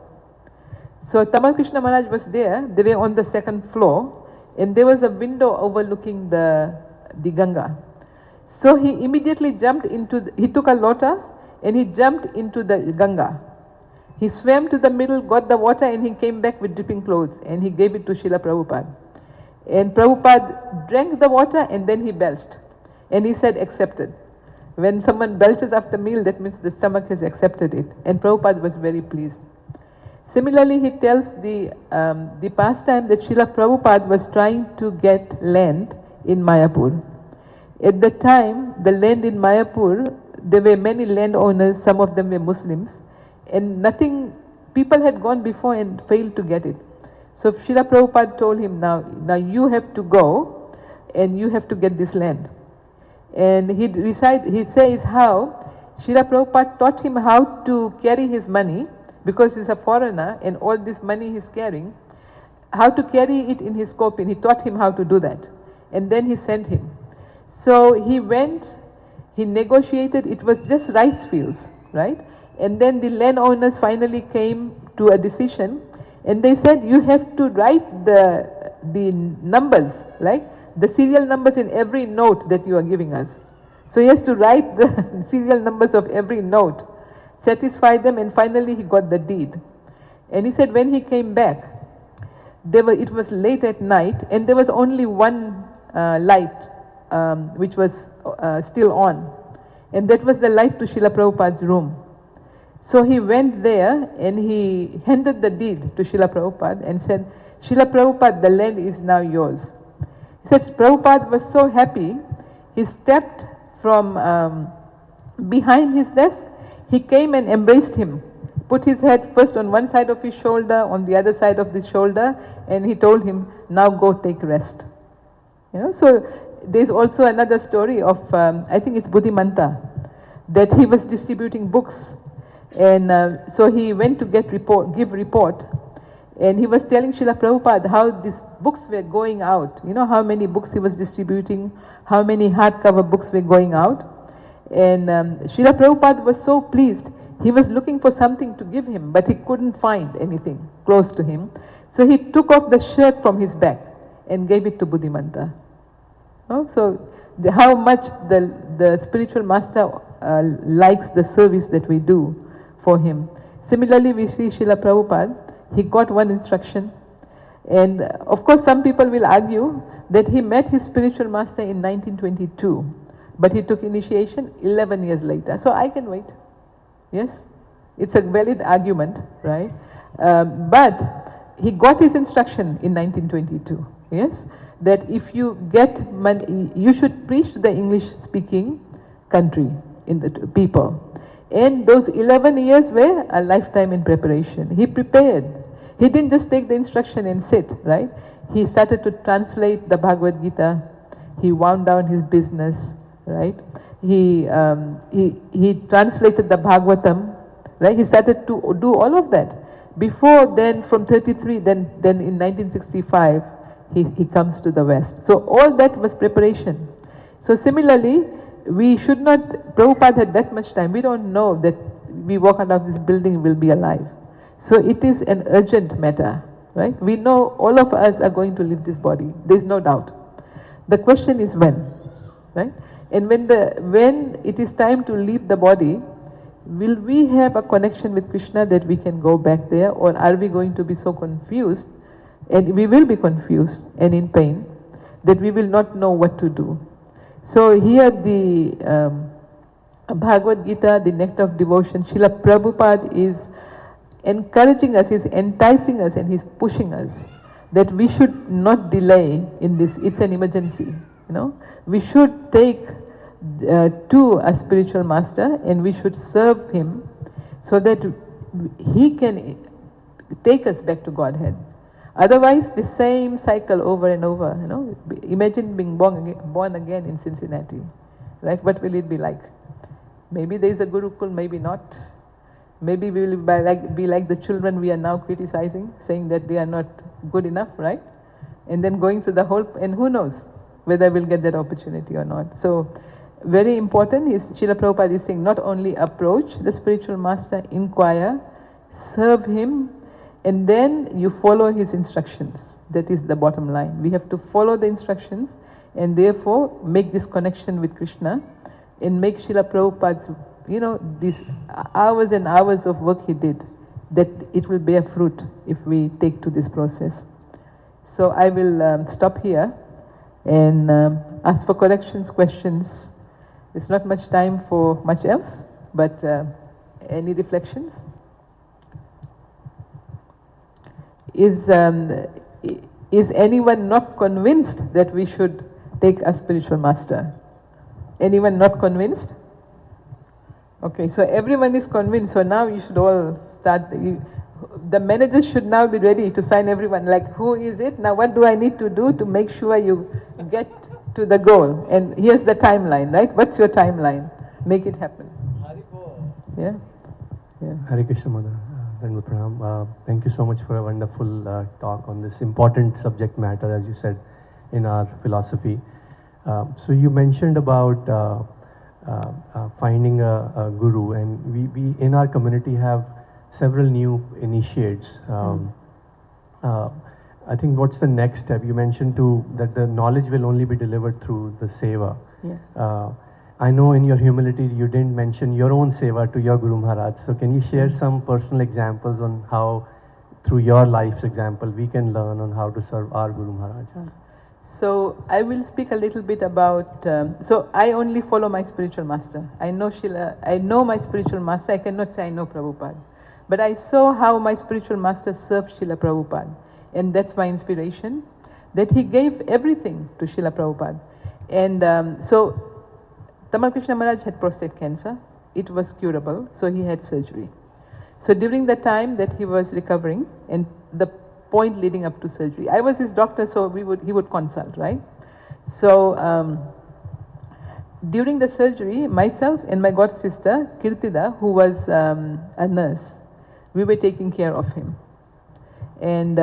So Tamal Krishna Maharaj was there, they were on the second floor, and there was a window overlooking the Ganga. So he immediately he took a lota and he jumped into the Ganga. He swam to the middle, got the water, and he came back with dripping clothes and he gave it to Srila Prabhupada. And Prabhupada drank the water and then he belched. And he said, accepted. When someone belches after meal, that means the stomach has accepted it. And Prabhupada was very pleased. Similarly, he tells the pastime that Srila Prabhupada was trying to get land in Mayapur. At the time, the land in Mayapur, there were many landowners, some of them were Muslims, and people had gone before and failed to get it. So Srila Prabhupada told him, now you have to go and you have to get this land. And he says how Srila Prabhupada taught him how to carry his money, because he's a foreigner and all this money he's carrying, how to carry it in his kopin. He taught him how to do that. And then he sent him. So he went, he negotiated, it was just rice fields, right? And then the landowners finally came to a decision, and they said, you have to write the numbers, like the serial numbers in every note that you are giving us. So he has to write the serial numbers of every note, satisfy them, and finally he got the deed. And he said when he came back, it was late at night, and there was only one light which was still on, and that was the light to Srila Prabhupada's room. So he went there and he handed the deed to Srila Prabhupada and said, Srila Prabhupada, the land is now yours. He said Prabhupada was so happy, he stepped from behind his desk, he came and embraced him, put his head first on one side of his shoulder, on the other side of the shoulder, and he told him, now go take rest. So there's also another story of, I think it's Buddhimanta, that he was distributing books. And so he went to give report, and he was telling Srila Prabhupada how these books were going out. You know how many books he was distributing, how many hardcover books were going out. And Srila Prabhupada was so pleased. He was looking for something to give him, but he couldn't find anything close to him. So he took off the shirt from his back and gave it to Buddhimanta. So how much the spiritual master likes the service that we do for him. Similarly, we see Srila Prabhupada, he got one instruction, and of course some people will argue that he met his spiritual master in 1922, but he took initiation 11 years later. So I can wait. Yes, it's a valid argument, right? But he got his instruction in 1922. Yes, that if you get money, you should preach to the English-speaking country, in the people. And those 11 years were a lifetime in preparation. He prepared. He didn't just take the instruction and sit, right? He started to translate the Bhagavad Gita. He wound down his business, right? He translated the Bhagavatam, right? He started to do all of that. Before then, from 33, then in 1965, he comes to the West. So all that was preparation. So similarly, we should not, Prabhupada had that much time. We don't know that we walk out of this building, will be alive. So it is an urgent matter, right? We know all of us are going to leave this body. There's no doubt. The question is when, right? And when it is time to leave the body, will we have a connection with Krishna that we can go back there, or are we going to be so confused, and we will be confused and in pain, that we will not know what to do? So here the Bhagavad Gita, the nectar of devotion, Srila Prabhupada is encouraging us, is enticing us, and he's pushing us that we should not delay in this. It's an emergency, you know. We should take to a spiritual master, and we should serve him so that he can take us back to Godhead. Otherwise, the same cycle over and over, you know. Imagine being born again in Cincinnati, right? What will it be like? Maybe there is a Gurukul, maybe not. Maybe we will be like the children we are now criticizing, saying that they are not good enough, right? And then going through the whole, and who knows whether we'll get that opportunity or not. So very important is, Srila Prabhupada is saying, not only approach the spiritual master, inquire, serve him, and then you follow his instructions. That is the bottom line. We have to follow the instructions, and therefore make this connection with Krishna, and make Srila Prabhupada's, you know, these hours and hours of work he did, that it will bear fruit if we take to this process. So I will stop here and ask for corrections, questions. There's not much time for much else, but any reflections? Is anyone not convinced that we should take a spiritual master? Anyone not convinced? Okay, so everyone is convinced, so now you should all start, the managers should now be ready to sign everyone, like who is it, now what do I need to do to make sure you get to the goal? And here's the timeline, right? What's your timeline? Make it happen. Yeah? Yeah. Hare Krishna Mother. Dandavat Pranam. Thank you so much for a wonderful talk on this important subject matter, as you said, in our philosophy. So you mentioned about finding a guru, and we in our community have several new initiates. I think what's the next step? You mentioned that the knowledge will only be delivered through the seva. Yes. I know in your humility you didn't mention your own seva to your Guru Maharaj. So can you share some personal examples on how, through your life's example, we can learn on how to serve our Guru Maharaj? So I will speak a little bit about, so I only follow my spiritual master. I know my spiritual master. I cannot say I know Prabhupada. But I saw how my spiritual master served Srila Prabhupada. And that's my inspiration, that he gave everything to Srila Prabhupada. And so Tamal Krishna Maharaj had prostate cancer. It was curable, so he had surgery. So during the time that he was recovering, and the point leading up to surgery, I was his doctor, so he would consult, right? So during the surgery, myself and my god sister Kirtida, who was a nurse, we were taking care of him. And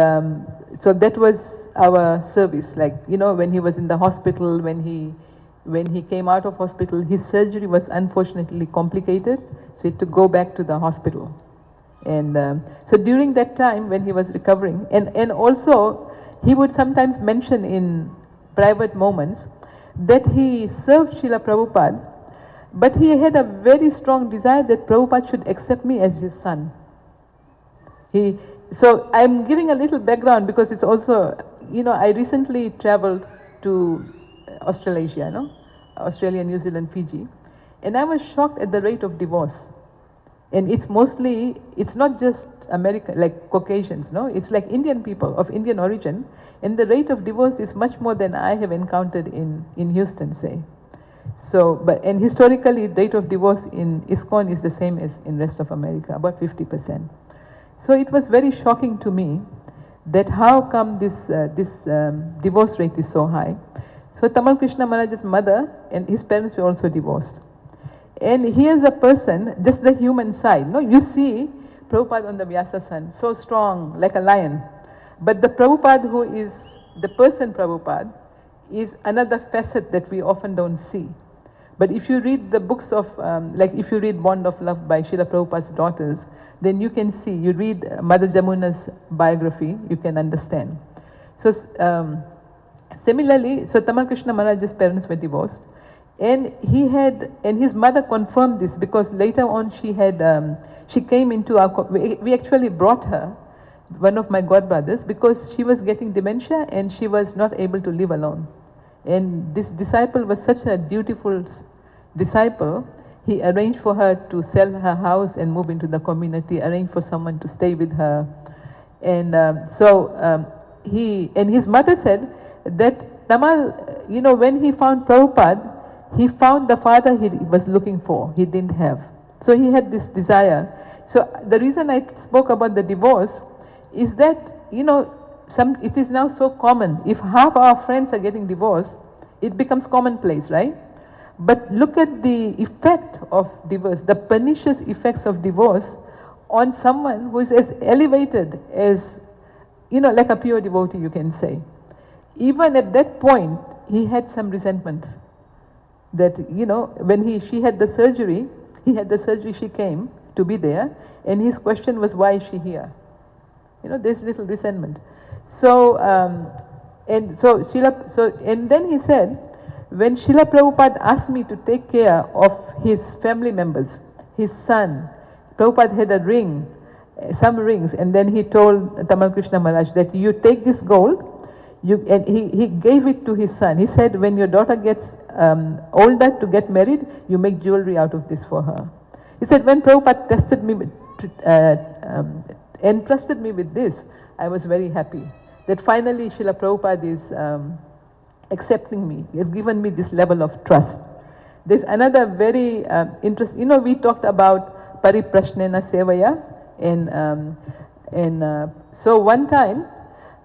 so that was our service, like, you know, when he was in the hospital, when he came out of hospital, his surgery was unfortunately complicated, so he had to go back to the hospital. And so during that time when he was recovering, and also he would sometimes mention in private moments that he served Srila Prabhupada, but he had a very strong desire that Prabhupada should accept me as his son. So I'm giving a little background because it's also, you know, I recently traveled to Australasia, no? Australia, New Zealand, Fiji, and I was shocked at the rate of divorce. And it's mostly, it's not just American, like Caucasians, no? It's like Indian people of Indian origin. And the rate of divorce is much more than I have encountered in Houston, say. So, and historically, rate of divorce in ISKCON is the same as in rest of America, about 50%. So it was very shocking to me that how come this divorce rate is so high. So Tamal Krishna Maharaj's mother and his parents were also divorced. And here's a person, just the human side. No, you see Prabhupada on the Vyasasan, so strong, like a lion. But the Prabhupada who is the person Prabhupada is another facet that we often don't see. But if you read the books of, like if you read Bond of Love by Srila Prabhupada's daughters, then you can see, you read Mother Jamuna's biography, you can understand. So similarly, so Tamal Krishna Maharaj's parents were divorced. And he had, and his mother confirmed this because later on she had, she came into our, we actually brought her, one of my godbrothers, because she was getting dementia and she was not able to live alone. And this disciple was such a dutiful disciple, he arranged for her to sell her house and move into the community, arranged for someone to stay with her. And his mother said that Tamal, you know, when he found Prabhupada, he found the father he was looking for, he didn't have. So he had this desire. So the reason I spoke about the divorce is that, you know, it is now so common. If half our friends are getting divorced, it becomes commonplace, right? But look at the effect of divorce, the pernicious effects of divorce on someone who is as elevated as, you know, like a pure devotee, you can say. Even at that point, he had some resentment. That, you know, when she had the surgery, she came to be there, and his question was, why is she here? You know, there's little resentment. So, and then he said, when Srila Prabhupada asked me to take care of his family members, his son, Prabhupada had a ring, some rings, and then he told Tamal Krishna Maharaj that you take this gold, and he gave it to his son. He said, when your daughter gets older to get married, you make jewelry out of this for her. He said, when Prabhupada entrusted me with this, I was very happy that finally Srila Prabhupada is accepting me. He has given me this level of trust. There's another very interesting, you know, we talked about Pariprashnena Sevaya, and so one time,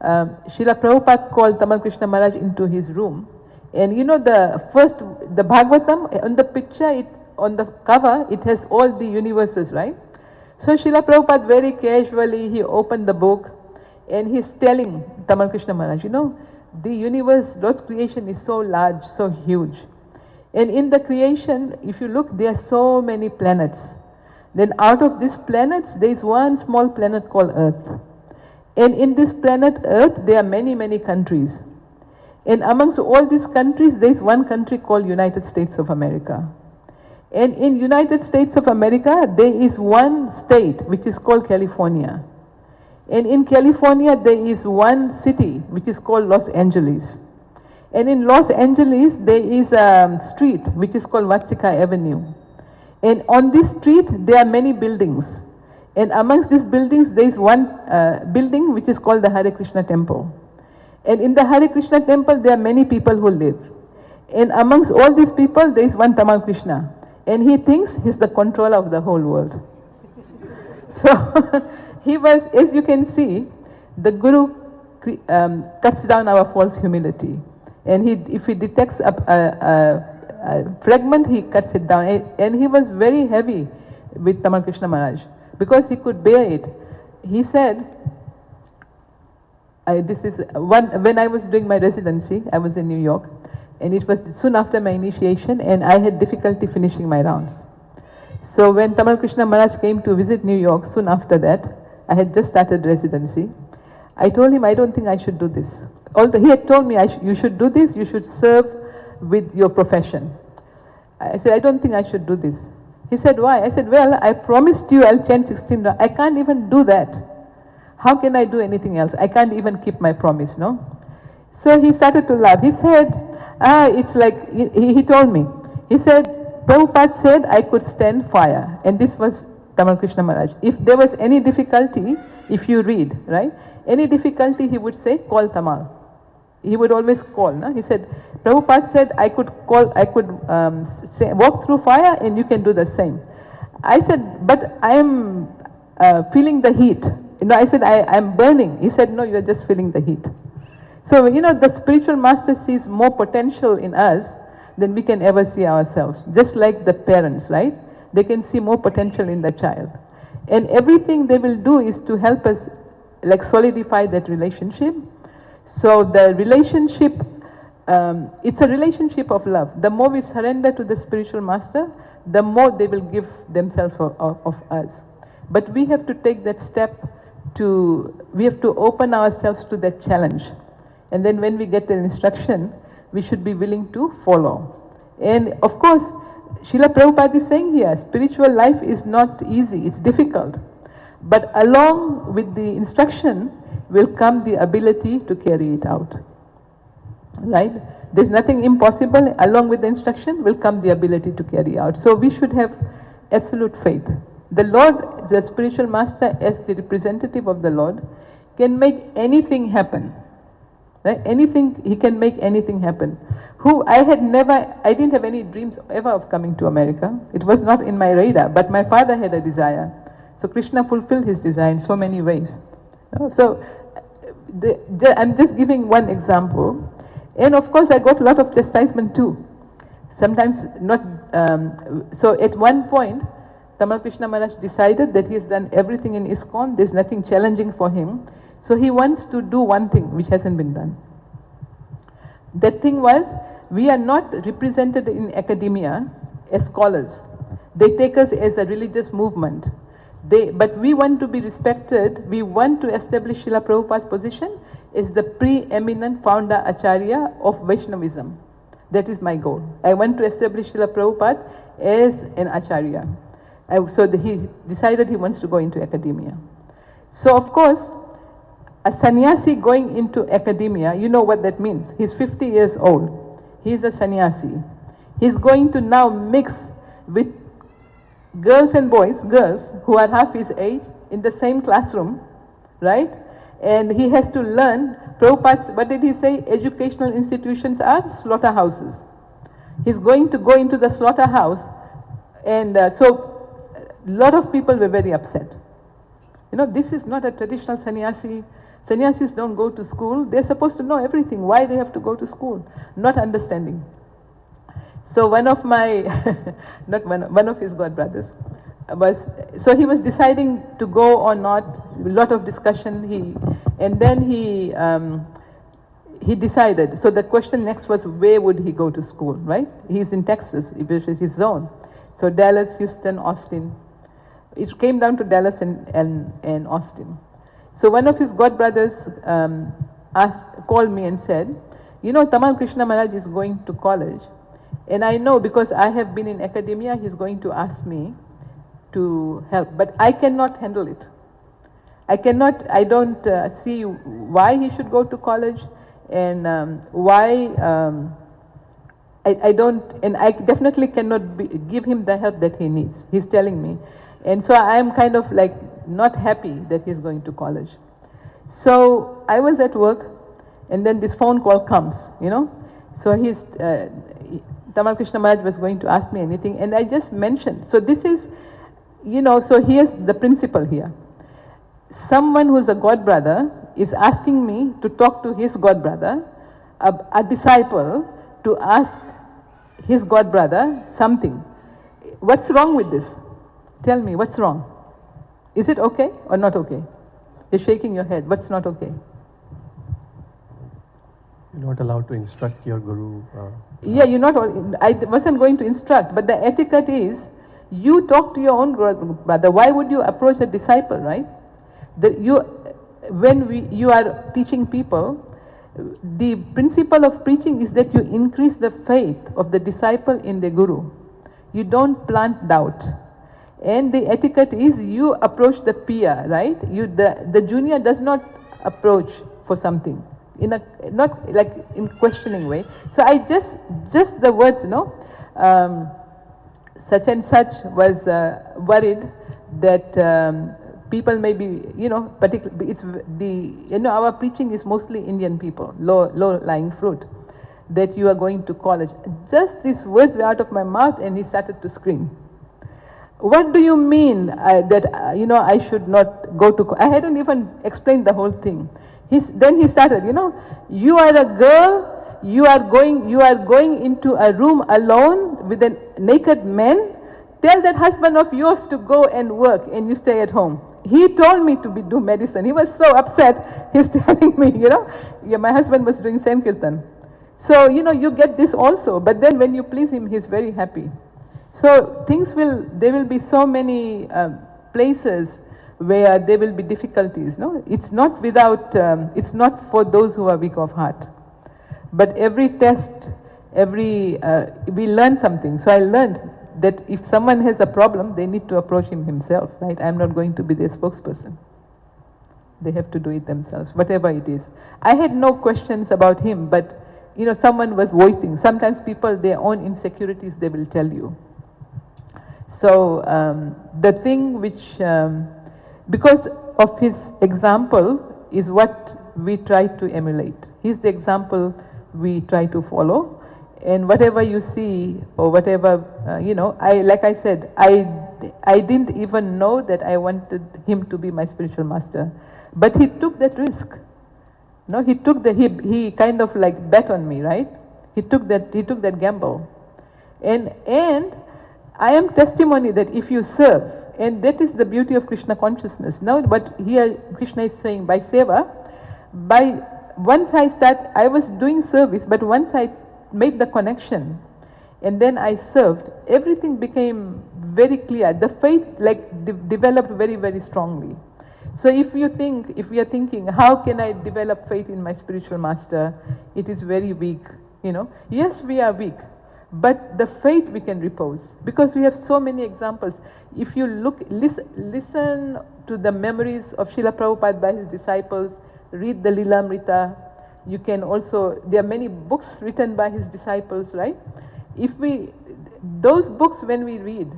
Srila Prabhupada called Tamal Krishna Maharaj into his room, and you know the Bhagavatam, on the picture, on the cover, it has all the universes, right? So Srila Prabhupada very casually, he opened the book and he's telling Tamal Krishna Maharaj, you know, the universe, Lord's creation is so large, so huge. And in the creation, if you look, there are so many planets. Then out of these planets, there is one small planet called Earth. And in this planet Earth, there are many, many countries. And amongst all these countries, there is one country called United States of America. And in United States of America, there is one state which is called California. And in California, there is one city which is called Los Angeles. And in Los Angeles, there is a street which is called Vatsika Avenue. And on this street, there are many buildings. And amongst these buildings, there is one building which is called the Hare Krishna Temple. And in the Hare Krishna Temple, there are many people who live. And amongst all these people, there is one Tamal Krishna. And he thinks he's the controller of the whole world. So he was, as you can see, the Guru cuts down our false humility. And if he detects a fragment, he cuts it down. And he was very heavy with Tamal Krishna Maharaj, because he could bear it. He said, when I was doing my residency, I was in New York, and it was soon after my initiation, and I had difficulty finishing my rounds. So when Tamal Krishna Maharaj came to visit New York, soon after that, I had just started residency. I told him, I don't think I should do this. Although he had told me, you should do this, you should serve with your profession. I said, I don't think I should do this. He said, why? I said, well, I promised you I'll chant 16 rounds. I can't even do that. How can I do anything else? I can't even keep my promise, no? So he started to laugh. He said, it's like, he told me, he said, Prabhupada said I could stand fire. And this was Tamal Krishna Maharaj. If there was any difficulty, if you read, right, any difficulty, he would say, call Tamal. He would always call. No? He said, Prabhupada said, I could walk through fire and you can do the same. I said, but I am feeling the heat. I said, I am burning. He said, no, you are just feeling the heat. So, the spiritual master sees more potential in us than we can ever see ourselves. Just like the parents, right? They can see more potential in the child. And everything they will do is to help us like solidify that relationship. So the relationship, it's a relationship of love. The more we surrender to the spiritual master, the more they will give themselves of us. But we have to take that step we have to open ourselves to that challenge. And then when we get the instruction, we should be willing to follow. And of course, Srila Prabhupada is saying here, spiritual life is not easy, it's difficult. But along with the instruction will come the ability to carry it out. Right? There's nothing impossible. Along with the instruction will come the ability to carry out. So we should have absolute faith. The Lord, the spiritual master, as the representative of the Lord, can make anything happen. Right? Anything, he can make anything happen. I didn't have any dreams ever of coming to America. It was not in my radar, but my father had a desire. So Krishna fulfilled his desire in so many ways. So I'm just giving one example. And of course, I got a lot of chastisement too. Sometimes not. So at one point, Tamal Krishna Maharaj decided that he has done everything in ISKCON. There's nothing challenging for him. So he wants to do one thing which hasn't been done. That thing was, we are not represented in academia as scholars. They take us as a religious movement. But we want to be respected. We want to establish Srila Prabhupada's position as the preeminent founder Acharya of Vaishnavism. That is my goal. I want to establish Srila Prabhupada as an Acharya. So he decided he wants to go into academia. So of course, a sannyasi going into academia, you know what that means. He's 50 years old. He's a sannyasi. He's going to now mix with girls who are half his age in the same classroom, right? And he has to learn Prabhupada's, what did he say? Educational institutions are slaughterhouses. He's going to go into the slaughterhouse, and so a lot of people were very upset. This is not a traditional sannyasi. Sannyasis don't go to school. They're supposed to know everything. Why they have to go to school? Not understanding. So one of my, one of his godbrothers he was deciding to go or not. A lot of discussion. And then he decided. So the question next was, where would he go to school? Right? He's in Texas, which is his zone. So Dallas, Houston, Austin. It came down to Dallas and Austin. So one of his godbrothers called me and said, Tamal Krishna Maharaj is going to college. And I know because I have been in academia, he's going to ask me to help. But I cannot handle it. I don't see why he should go to college and why I definitely cannot give him the help that he needs. He's telling me. And so I am kind of like not happy that he's going to college. So I was at work, and then this phone call comes, So Tamal Krishna Maharaj was going to ask me anything, and I just mentioned. So this is, so here's the principle here. Someone who's a godbrother is asking me to talk to his godbrother, a disciple, to ask his godbrother something. What's wrong with this? Tell me, what's wrong? Is it okay or not okay? You're shaking your head. What's not okay? You're not allowed to instruct your guru. Yeah, I wasn't going to instruct, but the etiquette is, you talk to your own brother. Why would you approach a disciple, right? When you are teaching people, the principle of preaching is that you increase the faith of the disciple in the guru. You don't plant doubt. And the etiquette is, you approach the peer, right? The junior does not approach for something not like in questioning way. So I just the words, such and such was worried that people may be, particularly, our preaching is mostly Indian people, low-lying fruit, that you are going to college. Just these words were out of my mouth and he started to scream. What do you mean that, I should not go to, I hadn't even explained the whole thing. Then he started, you are a girl, you are going into a room alone with a naked man. Tell that husband of yours to go and work and you stay at home. He told me to do medicine. He was so upset. He's telling me, my husband was doing Sankirtan. So, you get this also. But then when you please him, he's very happy. So there will be so many places where there will be difficulties. No, it's not without, it's not for those who are weak of heart. But every test, we learn something. So I learned that if someone has a problem, they need to approach him himself, right? I'm not going to be their spokesperson. They have to do it themselves, whatever it is. I had no questions about him, but someone was voicing. Sometimes people, their own insecurities, they will tell you. So the thing which, because of his example, is what we try to emulate. He's the example we try to follow. And whatever you see, or whatever, like I said, I didn't even know that I wanted him to be my spiritual master. But he took that risk. No, he he kind of like bet on me, right? He took that gamble. And I am testimony that if you serve, and that is the beauty of Krishna consciousness. Now, but here Krishna is saying by seva, once I was doing service, but once I made the connection and then I served, everything became very clear. The faith developed very, very strongly. So if we are thinking, how can I develop faith in my spiritual master? It is very weak, Yes, we are weak, but the faith we can repose because we have so many examples. If you listen to the memories of Srila Prabhupada by his disciples, read the Lilamrita. You can also, there are many books written by his disciples, right? Those books when we read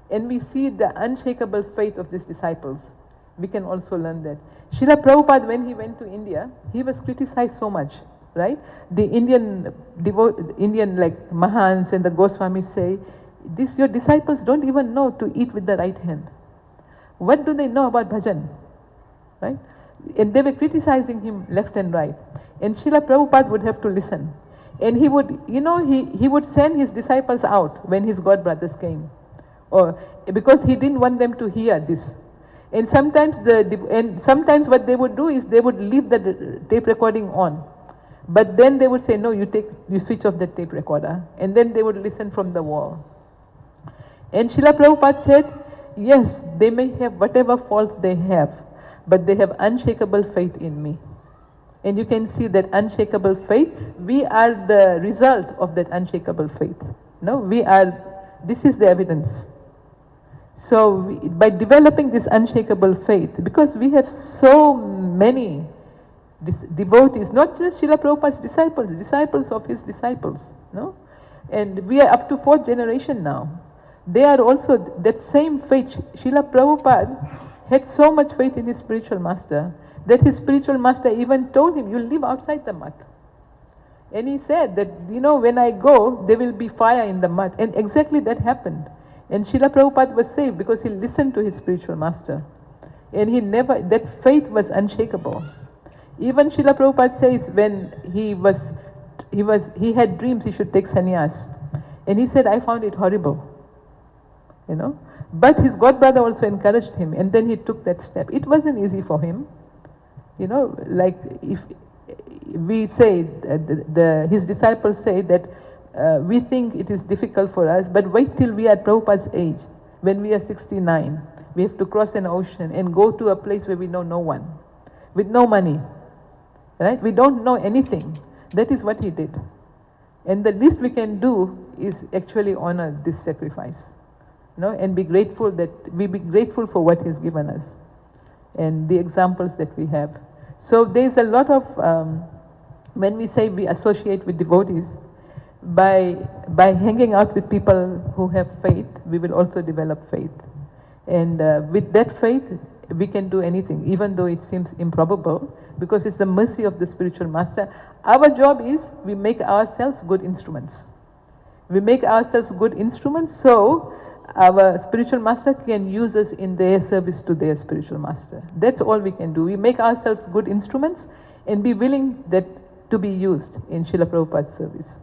and we see the unshakable faith of these disciples, we can also learn that. Srila Prabhupada, when he went to India, he was criticized so much, right? The Indian Mahants and the Goswamis say, your disciples don't even know to eat with the right hand. What do they know about bhajan, right? And they were criticizing him left and right. And Srila Prabhupada would have to listen. And he would, he would send his disciples out when his god brothers came. Because he didn't want them to hear this. And sometimes what they would do is they would leave the tape recording on. But then they would say, no, you switch off the tape recorder. And then they would listen from the wall. And Srila Prabhupada said, yes, they may have whatever faults they have, but they have unshakable faith in me. And you can see that unshakable faith, we are the result of that unshakable faith. No, this is the evidence. So by developing this unshakable faith, because we have so many devotees, not just Srila Prabhupada's disciples of his disciples, no? And we are up to 4th generation now. They are also that same faith. Srila Prabhupada had so much faith in his spiritual master that his spiritual master even told him, you'll live outside the mat. And he said that, when I go, there will be fire in the mat. And exactly that happened. And Srila Prabhupada was saved because he listened to his spiritual master. And that faith was unshakable. Even Srila Prabhupada says when he had dreams he should take sannyas. And he said, I found it horrible. But his godbrother also encouraged him, and then he took that step. It wasn't easy for him. Like if we say, his disciples say that we think it is difficult for us, but wait till we are at Prabhupada's age. When we are 69, we have to cross an ocean and go to a place where we know no one, with no money, right? We don't know anything. That is what he did. And the least we can do is actually honor this sacrifice, and be grateful for what he's given us and the examples that we have. So there's a lot of, when we say we associate with devotees, by hanging out with people who have faith, we will also develop faith. And with that faith, we can do anything, even though it seems improbable, because it's the mercy of the spiritual master. Our job is we make ourselves good instruments. We make ourselves good instruments so our spiritual master can use us in their service to their spiritual master. That's all we can do. We make ourselves good instruments and be willing that to be used in Srila Prabhupada's service.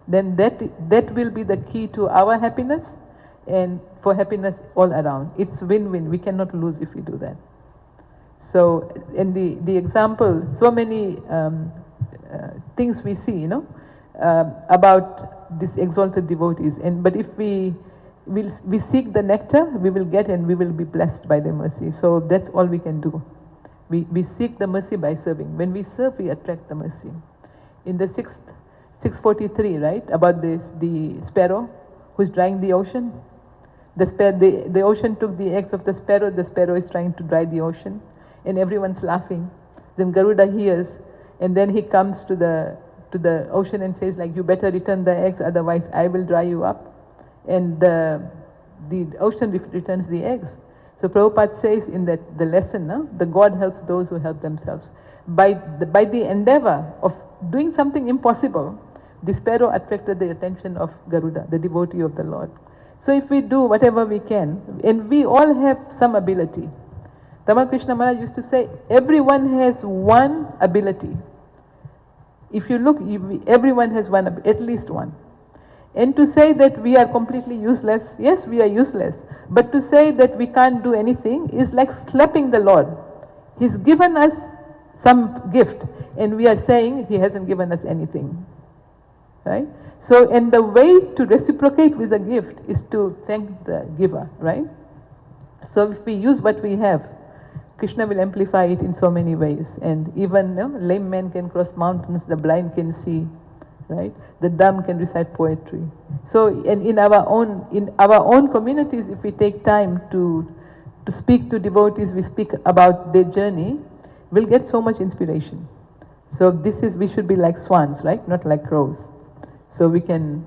Then that will be the key to our happiness and for happiness all around. It's win-win. We cannot lose if we do that. So in the example, so many things we see, about these exalted devotees. But if we seek the nectar, we will get and we will be blessed by their mercy. So that's all we can do. We seek the mercy by serving. When we serve, we attract the mercy. In the 643, right, about the sparrow who's drying the ocean. The ocean took the eggs of the sparrow is trying to dry the ocean, and everyone's laughing. Then Garuda hears, and then he comes to the ocean and says, like, you better return the eggs, otherwise I will dry you up. And the ocean returns the eggs. So Prabhupada says in the lesson, the God helps those who help themselves. By the endeavor of doing something impossible, the sparrow attracted the attention of Garuda, the devotee of the Lord. So if we do whatever we can, and we all have some ability. Tamal Krishna Maharaj used to say, everyone has one ability. If you look, everyone has one, at least one. And to say that we are completely useless, yes, we are useless. But to say that we can't do anything is like slapping the Lord. He's given us some gift, and we are saying he hasn't given us anything. Right? So, and the way to reciprocate with the gift is to thank the giver, right? So if we use what we have, Krishna will amplify it in so many ways. And even lame men can cross mountains, the blind can see, right? The dumb can recite poetry. So, and in our own communities, if we take time to speak to devotees, we speak about their journey, we'll get so much inspiration. So we should be like swans, right? Not like crows. So we can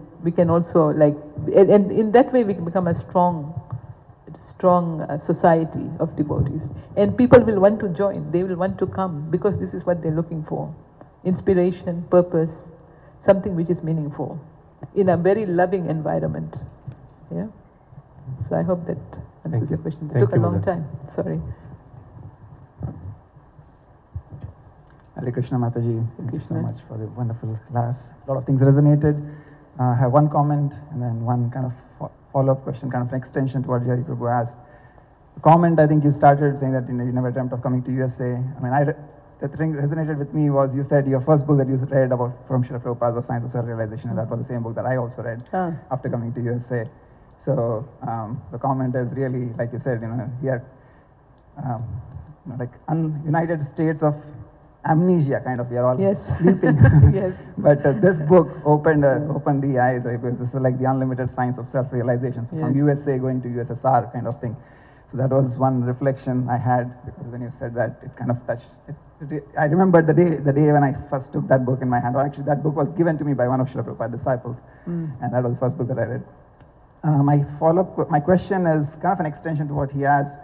also and in that way we can become a strong society of devotees. And people will want to join, they will want to come, because this is what they're looking for. Inspiration, purpose, something which is meaningful in a very loving environment. Yeah. So I hope that answers your question. It took a long time. Sorry. Hare Krishna Mataji, thank you so much for the wonderful class. A lot of things resonated. I have one comment and then one kind of follow-up question, kind of an extension to what Jari Prabhu asked. The comment, I think you started saying that you never dreamt of coming to USA. I mean, the thing resonated with me was you said your first book that you read from Srila Prabhupada was Science of Self-Realization, and that was the same book that I also read after coming to USA. So the comment is really, like you said, here, like United States of amnesia, kind of, we are all sleeping. Yes. But this book opened the eyes, because this is like the unlimited science of self-realization. So from USA going to USSR kind of thing. So that was one reflection I had, because when you said that, it kind of touched. I remembered the day when I first took that book in my hand. Or actually, that book was given to me by one of Srila Prabhupada's disciples, and that was the first book that I read. My question is kind of an extension to what he asked.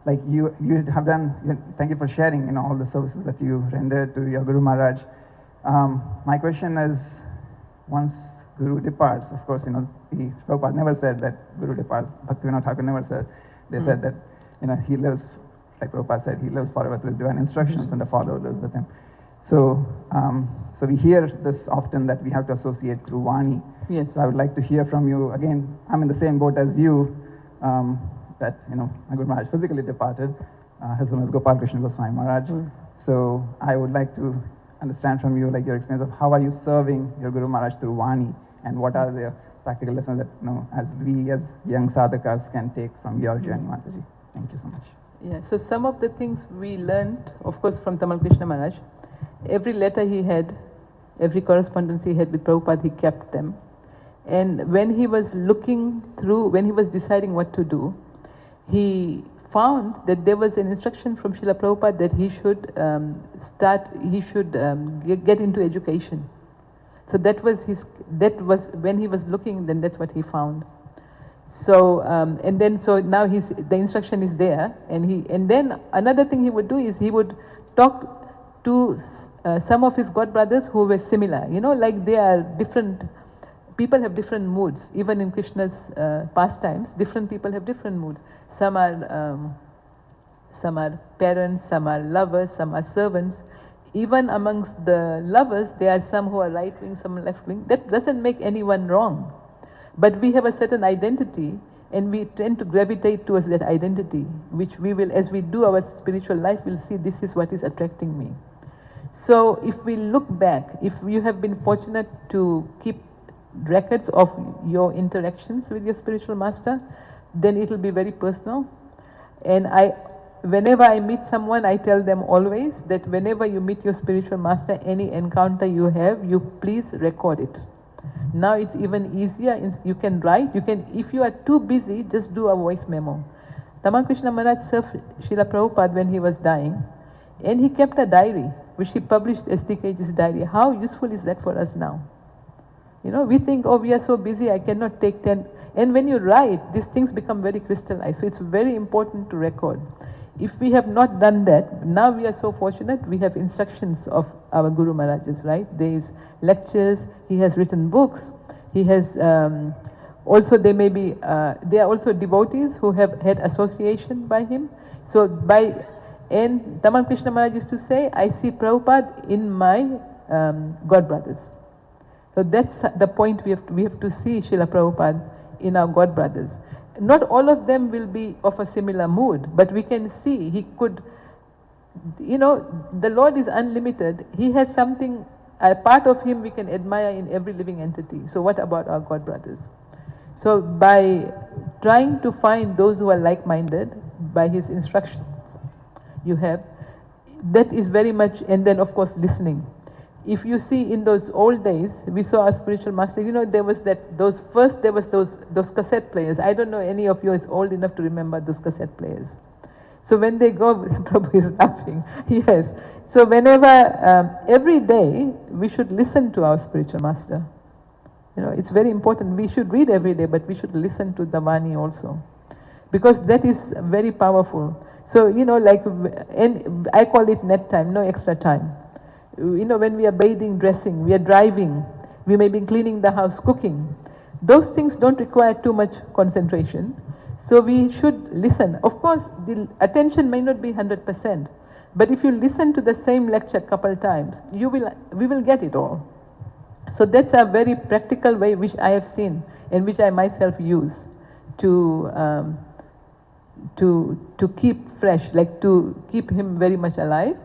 Like you have done, thank you for sharing, all the services that you rendered to your Guru Maharaj. My question is, once Guru departs, of course, the Prabhupada never said that Guru departs. Bhaktivinoda Thakur never said. They said that, he lives, like Prabhupada said, he lives forever through his divine instructions, and the follower lives with him. So, so we hear this often that we have to associate through Vani. Yes. So I would like to hear from you again. I'm in the same boat as you. That my Guru Maharaj physically departed. His name is Gopal Krishna Goswami Maharaj. So I would like to understand from you, like, your experience of how are you serving your Guru Maharaj through Vani, and what are the practical lessons that as we as young sadhakas can take from your journey, Mataji. Thank you so much. Yeah. So some of the things we learned, of course, from Tamal Krishna Maharaj. Every letter he had, every correspondence he had with Prabhupada, he kept them. And when he was looking through, when he was deciding what to do, he found that there was an instruction from Srila Prabhupada that he should get into education. So that was when he was looking, then that's what he found. So and then so now the instruction is there, and then another thing he would do is he would talk to some of his god brothers who were similar, like they are different. People have different moods, even in Krishna's pastimes. Different people have different moods. Some are parents, some are lovers, some are servants. Even amongst the lovers, there are some who are right wing, some left wing. That doesn't make anyone wrong. But we have a certain identity, and we tend to gravitate towards that identity, which we will, as we do our spiritual life, we'll see this is what is attracting me. So if we look back, if you have been fortunate to keep records of your interactions with your spiritual master, then it will be very personal. And whenever I meet someone, I tell them always that whenever you meet your spiritual master, any encounter you have, you please record it. Now it's even easier. You can write. If you are too busy, just do a voice memo. Tamal Krishna Maharaj served Srila Prabhupada when he was dying, and he kept a diary, which he published as TKG's diary. How useful is that for us now? We think, oh, we are so busy, I cannot take 10. And when you write, these things become very crystallized. So it's very important to record. If we have not done that, now we are so fortunate, we have instructions of our Guru Maharajas, right? There is lectures, he has written books, he has, also there are also devotees who have had association by him. So and Tamal Krishna Maharaj used to say, I see Prabhupada in my God brothers. So that's the point we have to see Srila Prabhupada in our God brothers. Not all of them will be of a similar mood, but we can see he could, the Lord is unlimited. He has something, a part of him we can admire in every living entity. So what about our God brothers? So by trying to find those who are like-minded, by his instructions you have, that is very much, and then of course listening. If you see in those old days, we saw our spiritual master, there was those cassette players. I don't know any of you is old enough to remember those cassette players. So when they go, Prabhu is laughing, yes. So whenever, every day, we should listen to our spiritual master. It's very important. We should read every day, but we should listen to the Vani also. Because that is very powerful. So, and I call it net time, no extra time. When we are bathing, dressing, we are driving, we may be cleaning the house, cooking. Those things don't require too much concentration. So we should listen. Of course, the attention may not be 100%, but if you listen to the same lecture a couple times, we will get it all. So that's a very practical way which I have seen and which I myself use to keep fresh, like to keep him very much alive.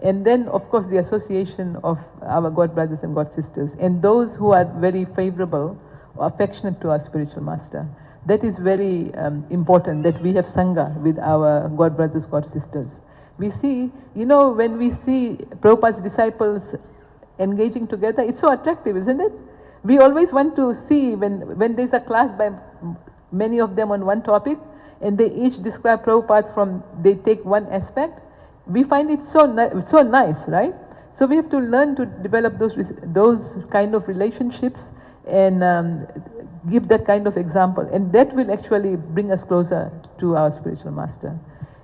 And then, of course, the association of our God brothers and God sisters, and those who are very favorable or affectionate to our spiritual master. That is very important, that we have Sangha with our God brothers, God sisters. We see, when we see Prabhupada's disciples engaging together, it's so attractive, isn't it? We always want to see when there's a class by many of them on one topic, and they each describe Prabhupada they take one aspect. We find it so nice, right? So we have to learn to develop those kind of relationships and give that kind of example. And that will actually bring us closer to our spiritual master.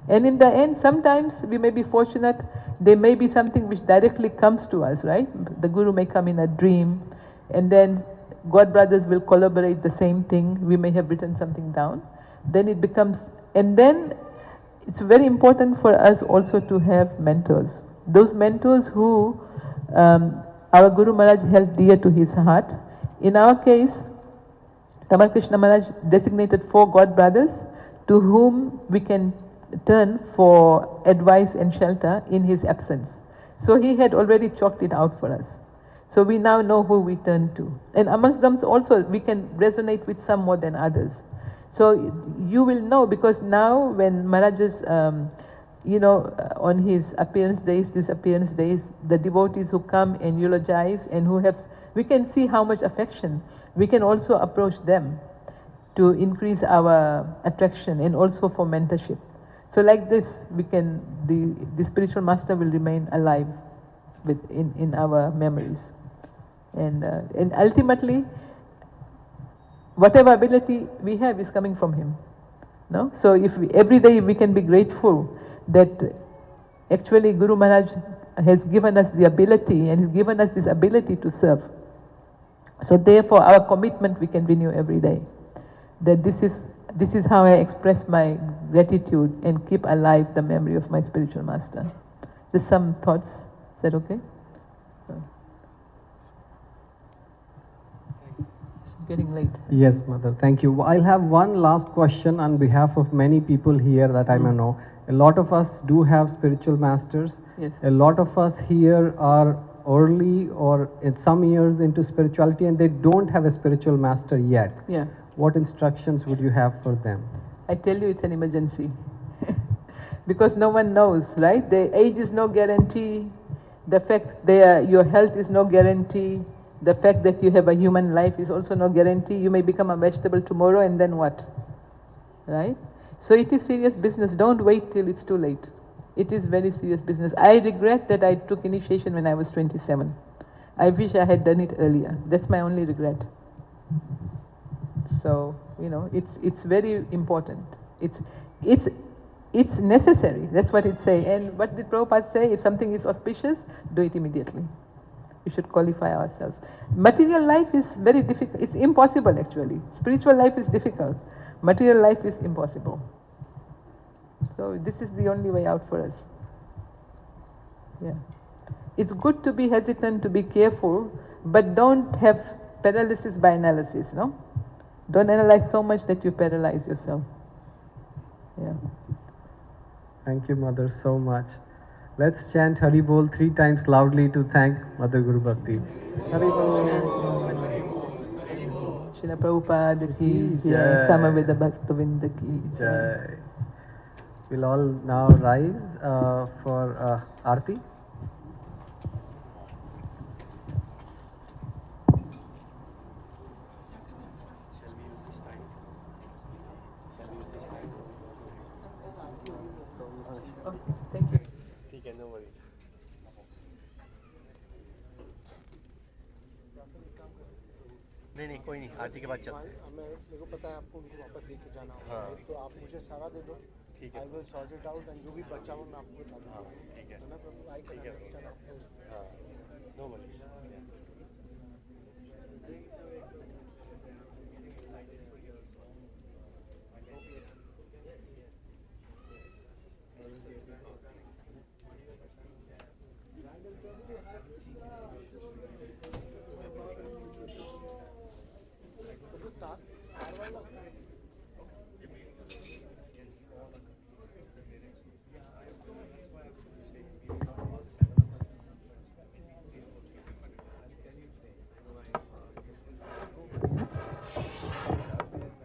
And in the end, sometimes we may be fortunate, there may be something which directly comes to us, right? The Guru may come in a dream, and then God brothers will collaborate the same thing. We may have written something down. Then it becomes, and then it's very important for us also to have mentors. Those mentors who our Guru Maharaj held dear to his heart. In our case, Tamal Krishna Maharaj designated 4 God brothers to whom we can turn for advice and shelter in his absence. So he had already chalked it out for us. So we now know who we turn to. And amongst them also, we can resonate with some more than others. So you will know, because now when Maharaj is, on his appearance days, disappearance days, the devotees who come and eulogize and who have, we can see how much affection. We can also approach them to increase our attraction and also for mentorship. So like this, we can, the spiritual master will remain alive in our memories. And ultimately, whatever ability we have is coming from him. No? So if every day we can be grateful that actually Guru Maharaj has given us the ability, and he's given us this ability to serve. So therefore our commitment we can renew every day. That this is how I express my gratitude and keep alive the memory of my spiritual master. Just some thoughts. Is that okay? It's getting late. Yes, Mother. Thank you. I'll have one last question on behalf of many people here that I may know. A lot of us do have spiritual masters. Yes. A lot of us here are early or in some years into spirituality and they don't have a spiritual master yet. Yeah. What instructions would you have for them? I tell you, it's an emergency. Because no one knows, right? The age is no guarantee. The fact your health is no guarantee. The fact that you have a human life is also no guarantee. You may become a vegetable tomorrow and then what? Right? So it is serious business. Don't wait till it's too late. It is very serious business. I regret that I took initiation when I was 27. I wish I had done it earlier. That's my only regret. So, it's very important. It's necessary. That's what it says. And what did Prabhupada say? If something is auspicious, do it immediately. We should qualify ourselves. Material life is very difficult. It's impossible actually. Spiritual life is difficult. Material life is impossible. So this is the only way out for us. Yeah. It's good to be hesitant, to be careful, but don't have paralysis by analysis, no? Don't analyze so much that you paralyze yourself. Yeah. Thank you, Mother, so much. Let's chant Hari Bol 3 times loudly to thank Mother Guru Bhakti. Hari Bol. Srila Prabhupada ki Jai. jai, Samaveda Bhaktavinda ki jai. Jai. We'll all now rise for Aarti. Thank you. ठीक है, no worries. नहीं कोई नहीं, आरती के बाद चलते हैं। मेरे को पता है आपको उनको वापस लेके जाना होगा। हाँ। तो आप मुझे सारा दे दो। ठीक है। I will sort it out and जो भी बचा हो मैं आपको बता दूंगा। हाँ, ठीक है। ना प्रभु, I can ठीक है। understand आपको। हाँ, no worries.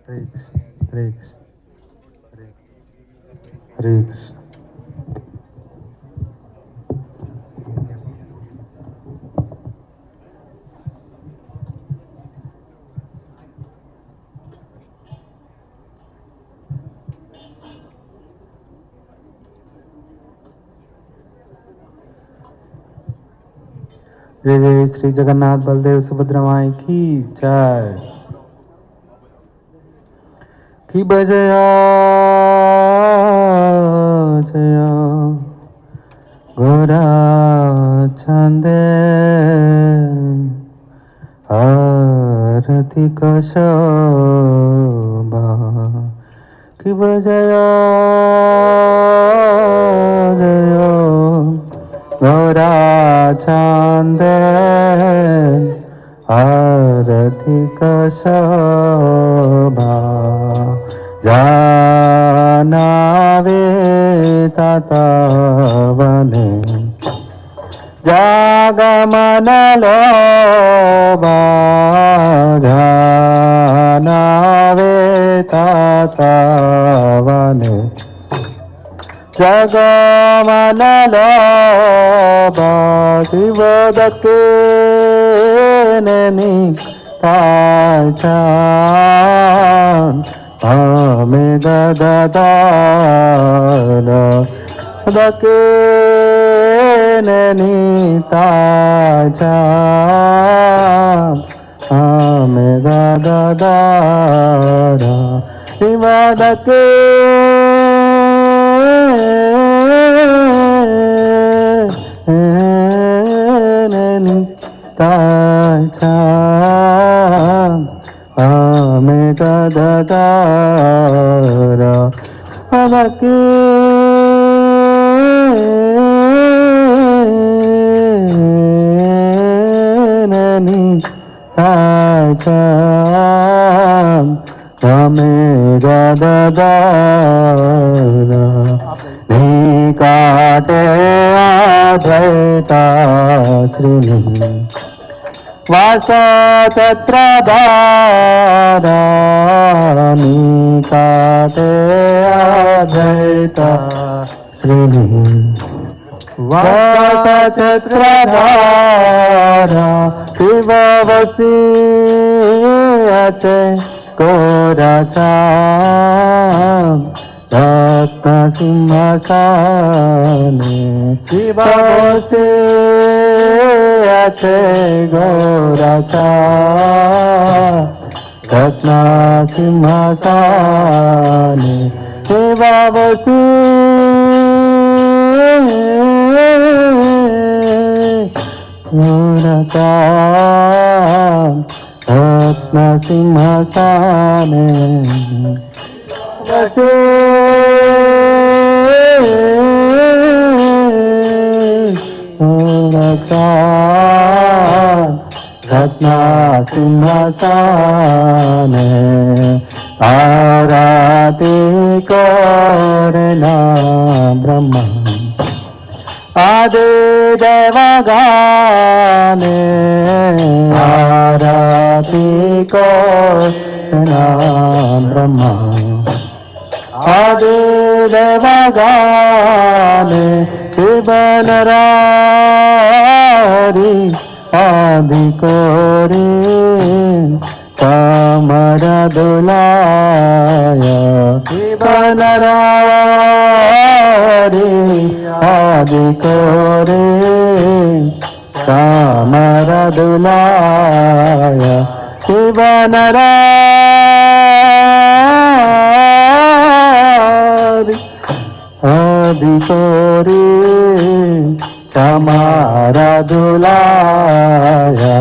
Hare Krishna. Hare Krishna. जय जय श्री जगन्नाथ बलदेव सुभद्रा माई की जय। की बजया जया गोरा चंदे आरती कशोभा की बजया जया गोरा चंदे आरती कशोभा जानावे ततवने जागमन लोभा जानावे ततवने जगमन लोभा शिवदके नैनी ताचान आमे गददान दके Naini ताचान ame ga da da ra ima da ke ni ta cha ame ga da da ra ama ke ni ta cha ame ga da da ra ni kate advaita srini Vasa Chatradhara Nikate Advaita Srini Vasa Chatradhara Tivavasi Ache Koracham Ratna Simhasane Tivavasi Ache Goracha Ratna Simhasane Devavasi Goracha Ratna Simhasane Vasi Ratna Simhasane Arati Korena Brahma Adi Devagane Arati Korena Brahma Adi Devagane Ibanarari Adhikori Kamaradulaya Ibanarari Adhikori Kamaradulaya Ibanarari Adhikori Kamaradulaya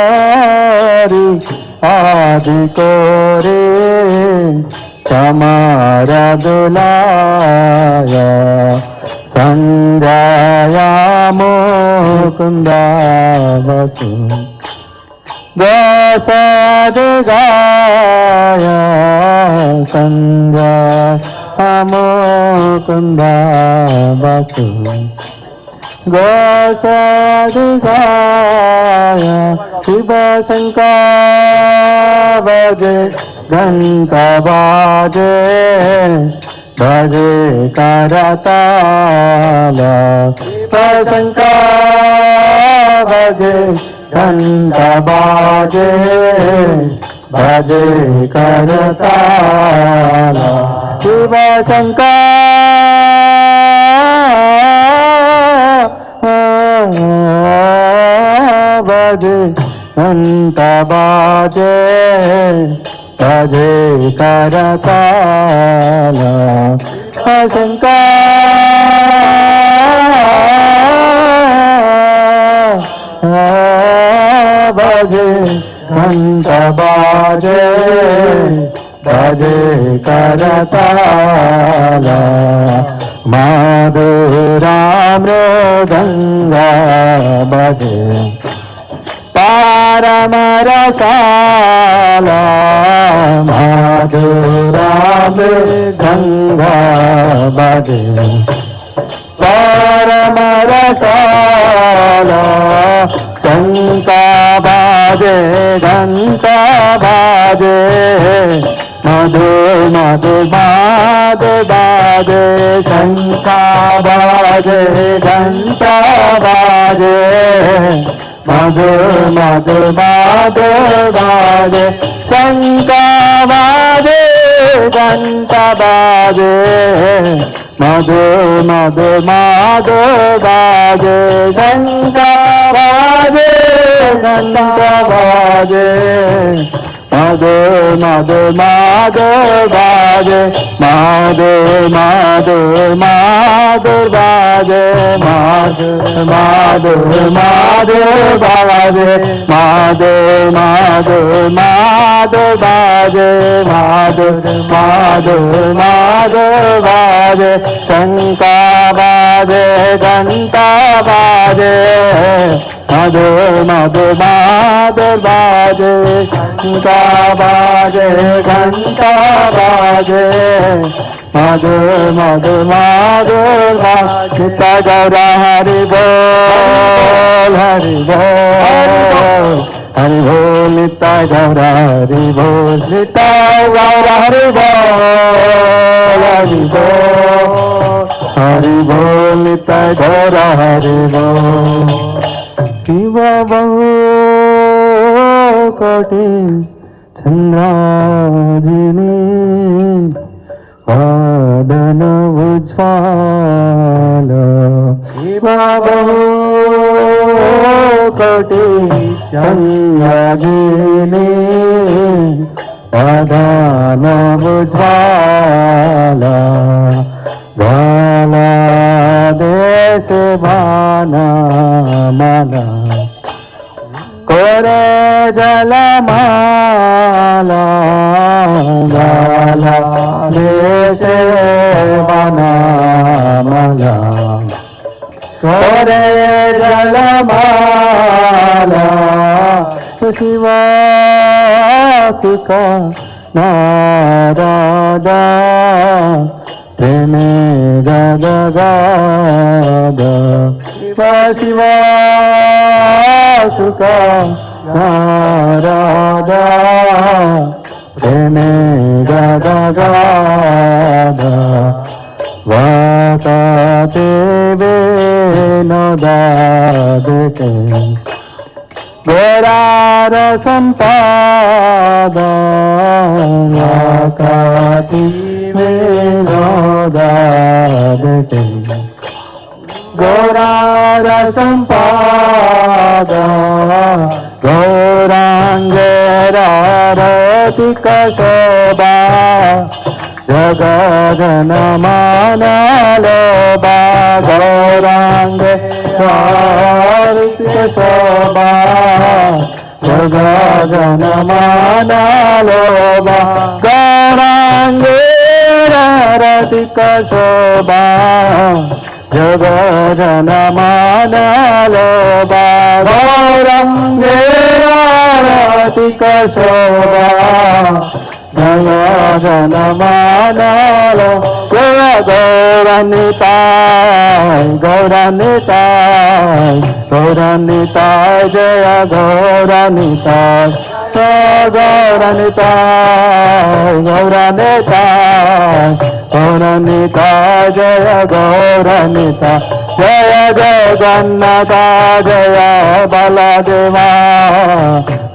Ibanarari Adhikori Kamaradulaya Sanjaya Mukunda Vasu Dasadgaya Sandhya Amukunda Vasu Dasadgaya Shivasanka Vaje Ganta Vaje Vaje Karatala Shivasanka Vaje Ganta baje, baje karatala, Shiva Shankara baje, Ganta baje, baje karatala, Shankara baje, Anta baje, baje karatala, Madhura mridanga baje, Paramarasala, Madhura mridanga baje, Paramarasala, Santa baje, Ganta baje, Madhu Madhu Madhu baje, Santa baje, Ganta baje, Madhu Madhu Madhu baje, Santa baje, घंटा बाजे मधु मधु माधो बाजे घंटा बाजे घंटा बाजे मधु मधु माधो बाजे माधो माधो माधो बाजे माधो माधो माधो बाजे माधो माधो माधो बाजे माधो माधो माधो बाजे शंका बाजे घंटा बाजे मधु मधु माधो बाजे घंटा बाजे घंटा बाजे मधु मधु माधो बाजे गौरा हरि बोल हरि बोल हरि बोल नित्य गौरा हरि बोल नित्य गौरा हरि बोल हरि बोल हरि बोल नित्य गौरा हरि बोल शिव बहु कोटि चंद्राजिनी वदन उज्ज्वल शिव बहु कोटि चंद्राजिनी वदन उज्ज्वल गला देश भाना माला कोरे जलमाला गला देश भाना माला कोरे जलमाला शिवा सुखा नारादा प्रेमे गद गद शिवा शिवा सुखा नारादा प्रेमे गद गद वाता देवे नोदादते गोरार संपादा काती वेदादते गोरार संपादा गौरांगेरारतिक शोभा जगजनमानलोभा गौरांगेरारतिक शोभा जगजनमानलोभा गौरांगेरारतिक शोभा जगजनमानलोभा गौरांगेरारतिक शोभा जगजनमानलो गौरानिताय गौरानिताय गौरानिताय जय गौरानिताय गौरानिताय गौरानिताय गौरानिताय जय गौरानिताय जय जगन्नाथ जय बलदेवा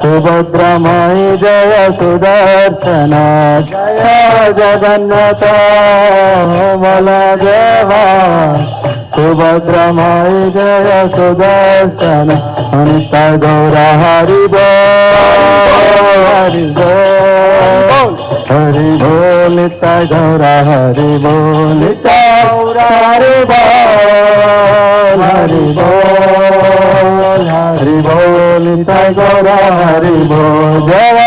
सुभद्रमयी जय सुदर्शन जय जगन्नाथ बलदेवा सुभद्रमयी जय सुदर्शन अनित गौरा हरि बोल हरि बोल हरि बोल नित्य गौरा हरि बोल नित्य गौरा हरि बोल हरि बोल हरि बोल नित्य गौरा हरि बोल जय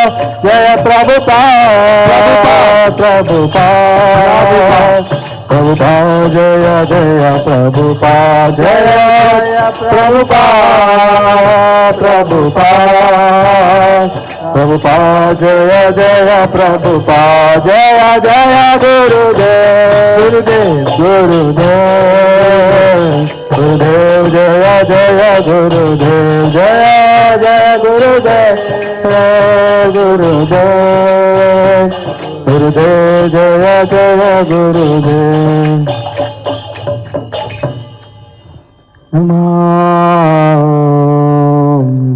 जय प्रभुपाद प्रभुपाद प्रभुपाद जय जय प्रभुपाद जय प्रभुपाद प्रभुपाद प्रभुपाद जय जय प्रभुपाद जय जय गुरुदेव गुरुदेव गुरुदेव गुरुदेव जय जय गुरुदेव जय जय गुरुदेव गुरुदेव गुरुदेव जय जय गुरुदेव नमो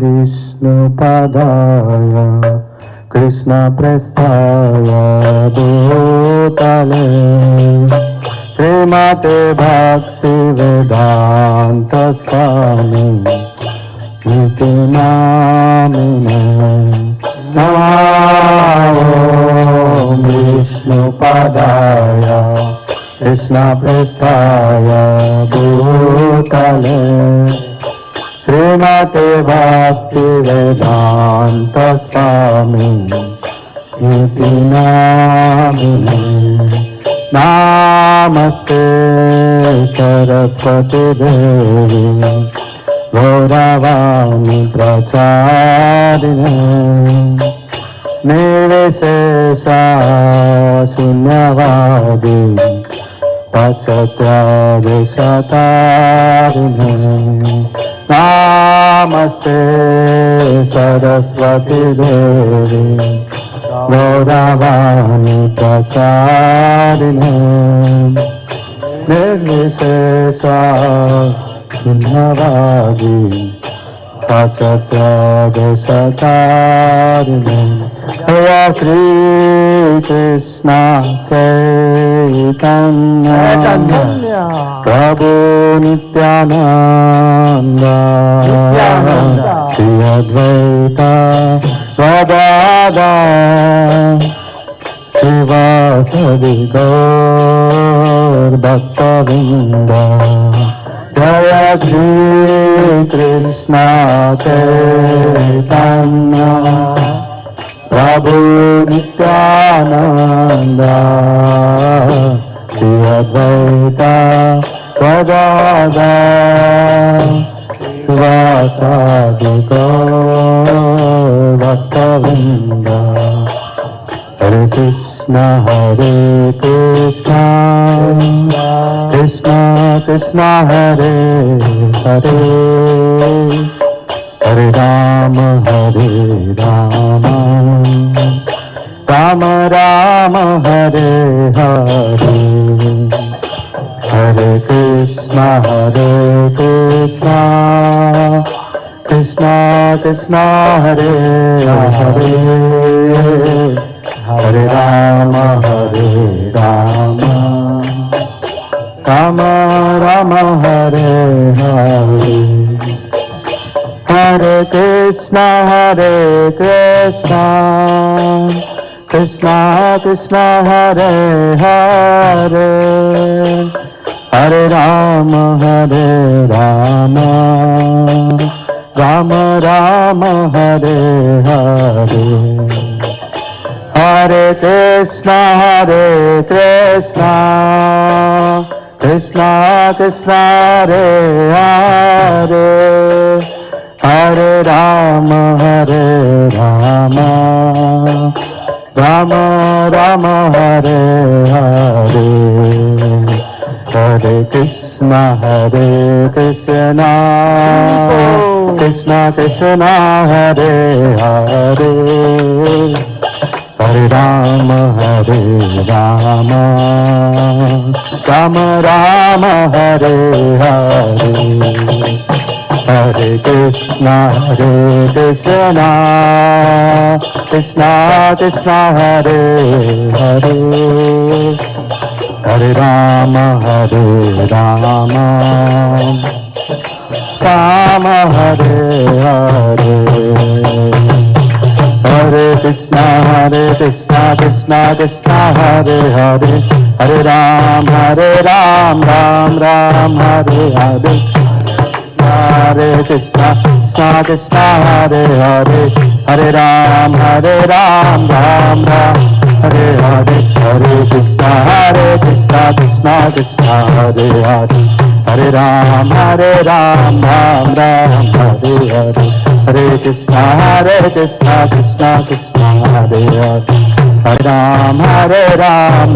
विष्णुपदाय Krishna prasthaya bhutale Srimate Bhakti Vedanta Swami Iti Namine Namo Vishnu Padaya Krishna prasthaya bhutale Srimate Bhakti Vedanta Swami Iti Namine Namaste Saraswati Devi Gauravani Pracharine Nirvishesha Shunyavadi Pachatyavishatarine Namaste Saraswati Devi Gauravani Pracharine Nirvishesha Shunyavadi Pachatyavishatarine Jaya Shri Krishna Chaitanya Prabhu Nityananda Shri Advaita Gadadhara Srivasadi Gaur Bhaktavinda Jaya Shri Krishna Chaitanya Prabhu Nityananda Shri Advaita Gadadhara Srivasadi Gaur Bhaktavinda Hare Krishna Krishna Krishna Hare Hare Hare Rama Rama Rama Hare Hare Hare Krishna Krishna Krishna Hare Hare Hare Rama Rama Rama Hare Hare Hare Krishna Krishna Krishna Hare Hare Hare Rama Rama Rama Hare Hare Hare Krishna Krishna Krishna Hare Hare Hare Rama Rama Rama Hare Hare Hare Krishna Krishna Krishna Hare Hare Hare Rama Rama Rama Hare Hare Hare Krishna Krishna Krishna Hare Hare Hare Rama Rama Hare Hare Hare Krishna Krishna Krishna Hare Hare Hare Ram Ram Ram Hare Hare Hare Krishna Krishna Hare Hare Hare Ram Ram Ram Hare Hare Hare Krishna Krishna Krishna Hare Hare Hare Ram Ram Ram Hare Hare Hare Krishna Krishna Krishna Hare Hare Hare Ram Ram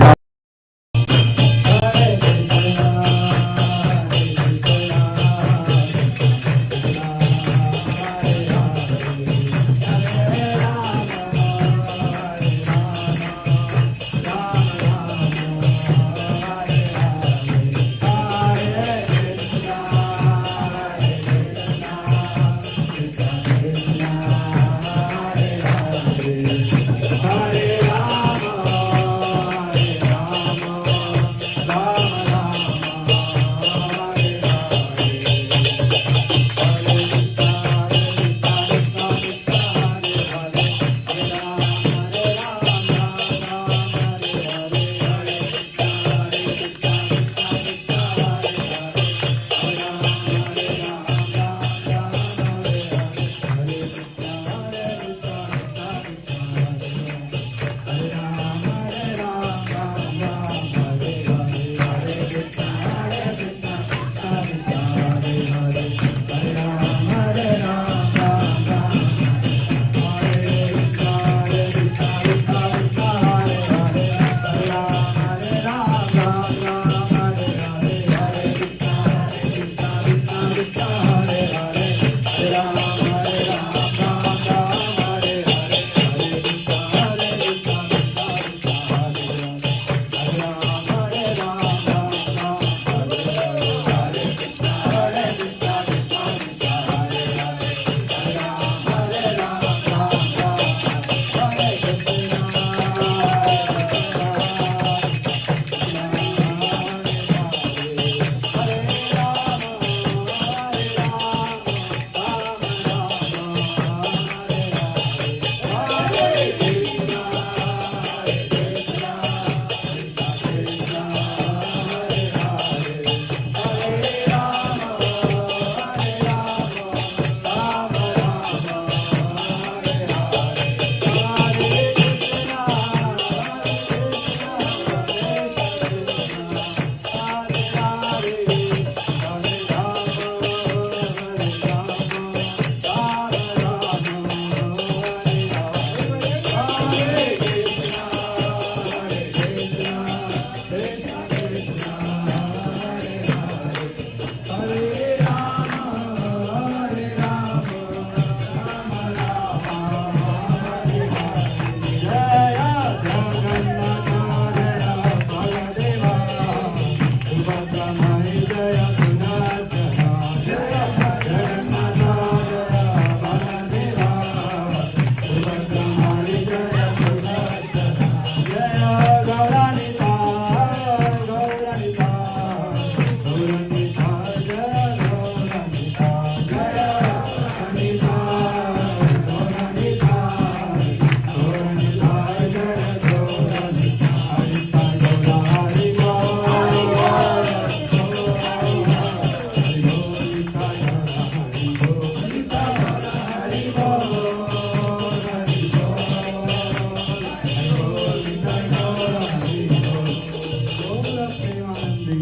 जय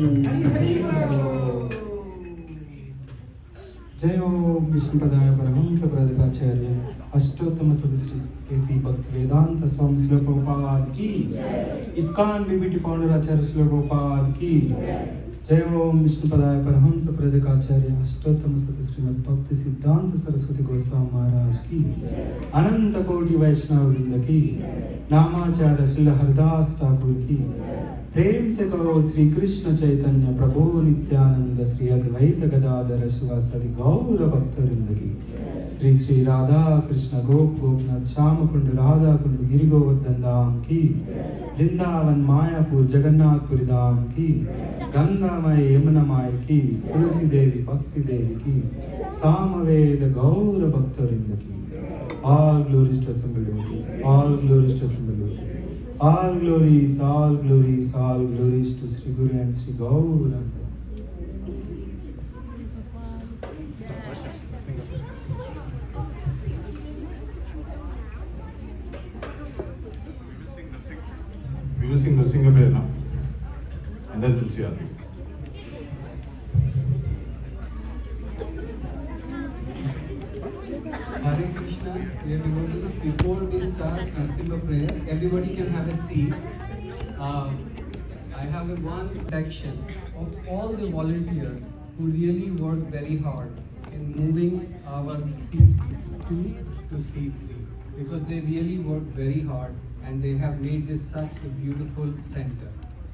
ओम विष्णुपदाय परमहंस प्रदिपाचार्य अष्टोत्तम सदश्री केसी भक्त वेदांत स्वामी श्रील प्रभुपाद की ISKCON BBT founder आचार्य श्रील प्रभुपाद की जय ओम विष्णुपदाय परमहंस प्रदिपाचार्य अष्टोत्तम सदश्री भक्ति सिद्धांत सरस्वती गोस्वामी महाराज की अनंत कोटि वैष्णव वृंद की नामाचार्य श्रील हरदास ठाकुर की प्रेम से कहो श्री कृष्ण चैतन्य प्रभु नित्यानंद श्री अद्वैत गदाधर शिवासादि गौर भक्त वृंद की श्री श्री राधा कृष्ण गोप गोपनाथ श्याम कुंड राधा कुंड गिरि गोवर्धन धाम की वृंदावन मायापुर जगन्नाथपुरी धाम की गंगा माई यमुना माई की तुलसी देवी भक्ति देवी की सामवेद गौर भक्त वृंद की all glories to assembled devotees, all glories to assembled devotees. All glories, all glories, all glories to Sri Guru and Sri Gauranga. We will sing the singer prayer now, and then we'll see Arti. Hare Krishna, dear devotees, before we start Narasimha prayer, everybody can have a seat. I have one protection of all the volunteers who really work very hard in moving our C2 to C3 because they really work very hard and they have made this such a beautiful center.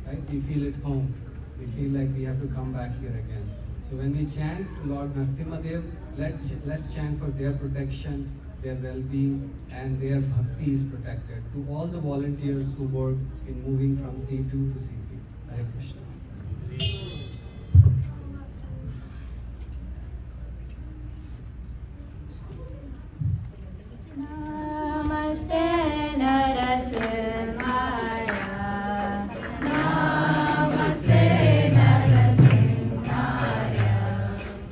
Right? We feel at home. We feel like we have to come back here again. So when we chant Lord Narasimhadev, let's chant for their protection, their well-being, and their bhakti is protected. To all the volunteers who work in moving from C2 to C3. Hare Krishna. Namaste Narasimhaya. Namaste Narasimhaya.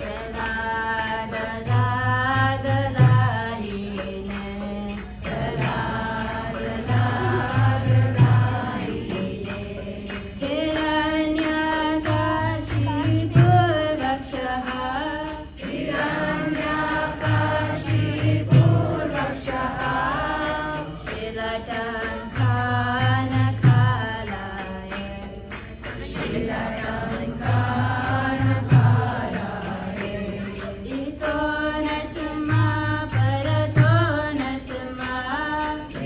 Dadadadadadahine. Dadadadadadahine. Hiranyakashipurvakshaha. Hiranyakashipurvakshaha. Shilatankanakalaye. Shilatankanakalaye. Ito Narasimha Parato Narasimha.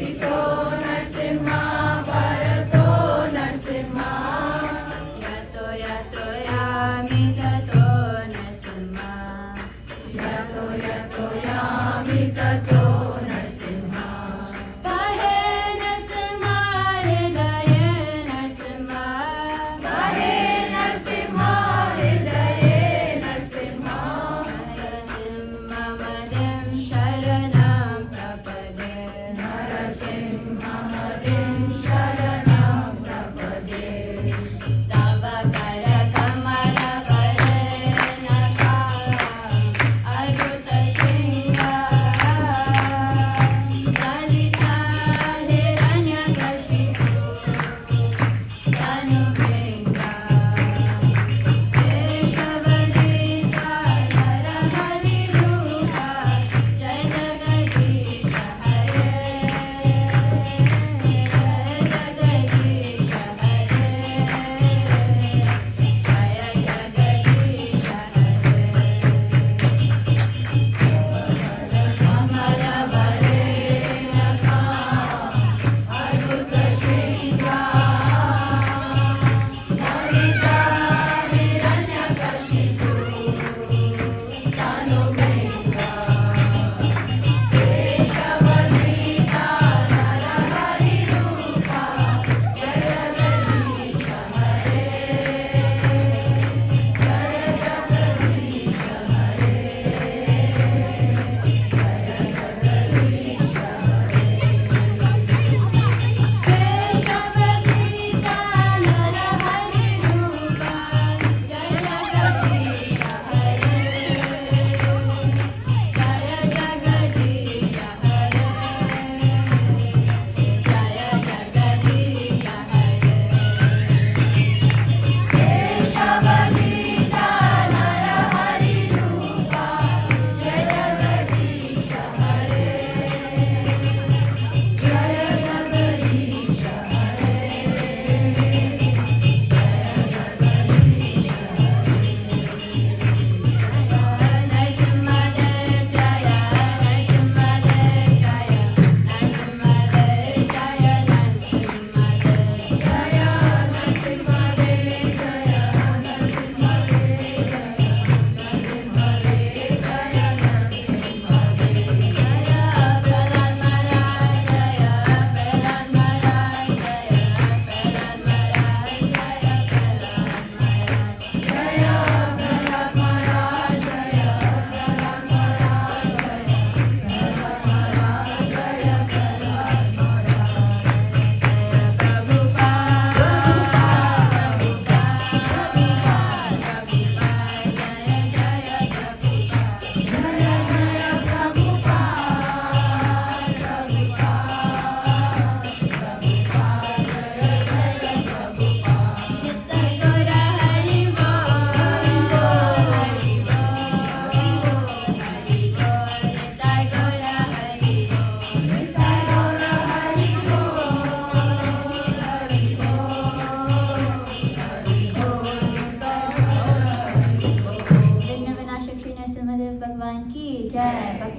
Ito Narasimha Parato Narasimha. Yato yato yami tato Narasimha. Yato yato yami tato Narasimha. Kahe Narasimha Hridaye Narasimha. Kahe Narasimha Hridaye Narasimha. Narasimha Madhim Sharanam Prapade. Narasimha Madhim Sharanam Prapade. Tava Kara Kamala Varenaka. Adhuta Shringa. Lalita Hiranyakashipu. Tanubringa. Keshavadita Narahari Rupa. Jai Jagadisha Hare. Jai Jagadisha Hare.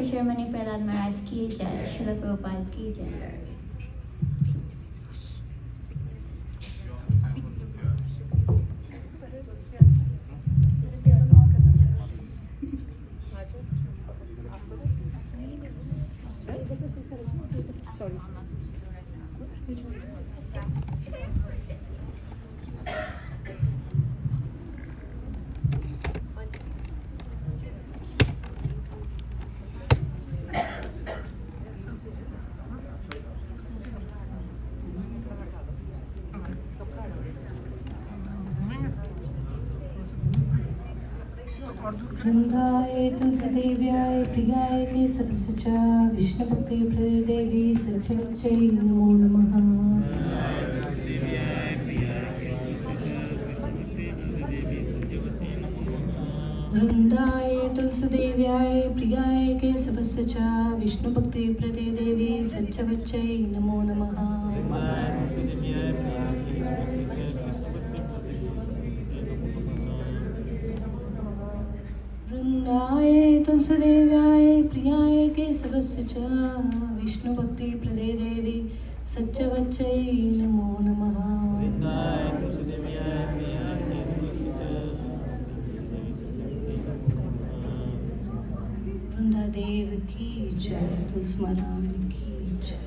शिरोमणि प्रहलाद महाराज की जय, श्रील प्रभुपाद की जय। वृंदाय तुलसीदेव्याय प्रियाय केशवस्य विष्णु भक्ति देवी सच्चवच्चै नमो नमः। वृंदाय तुलसीदेव्याय प्रियाय केशवस्य विष्णु भक्ति देवी सच्चवच्चै नमो नमः। वृंदाय तुलसीदेव्याय प्रियाय केशवस्य विष्णु भक्ति प्रदे देवी सच्चवच्चै नमो नमः। वृंदादेव की जय, तुलसी माता की जय।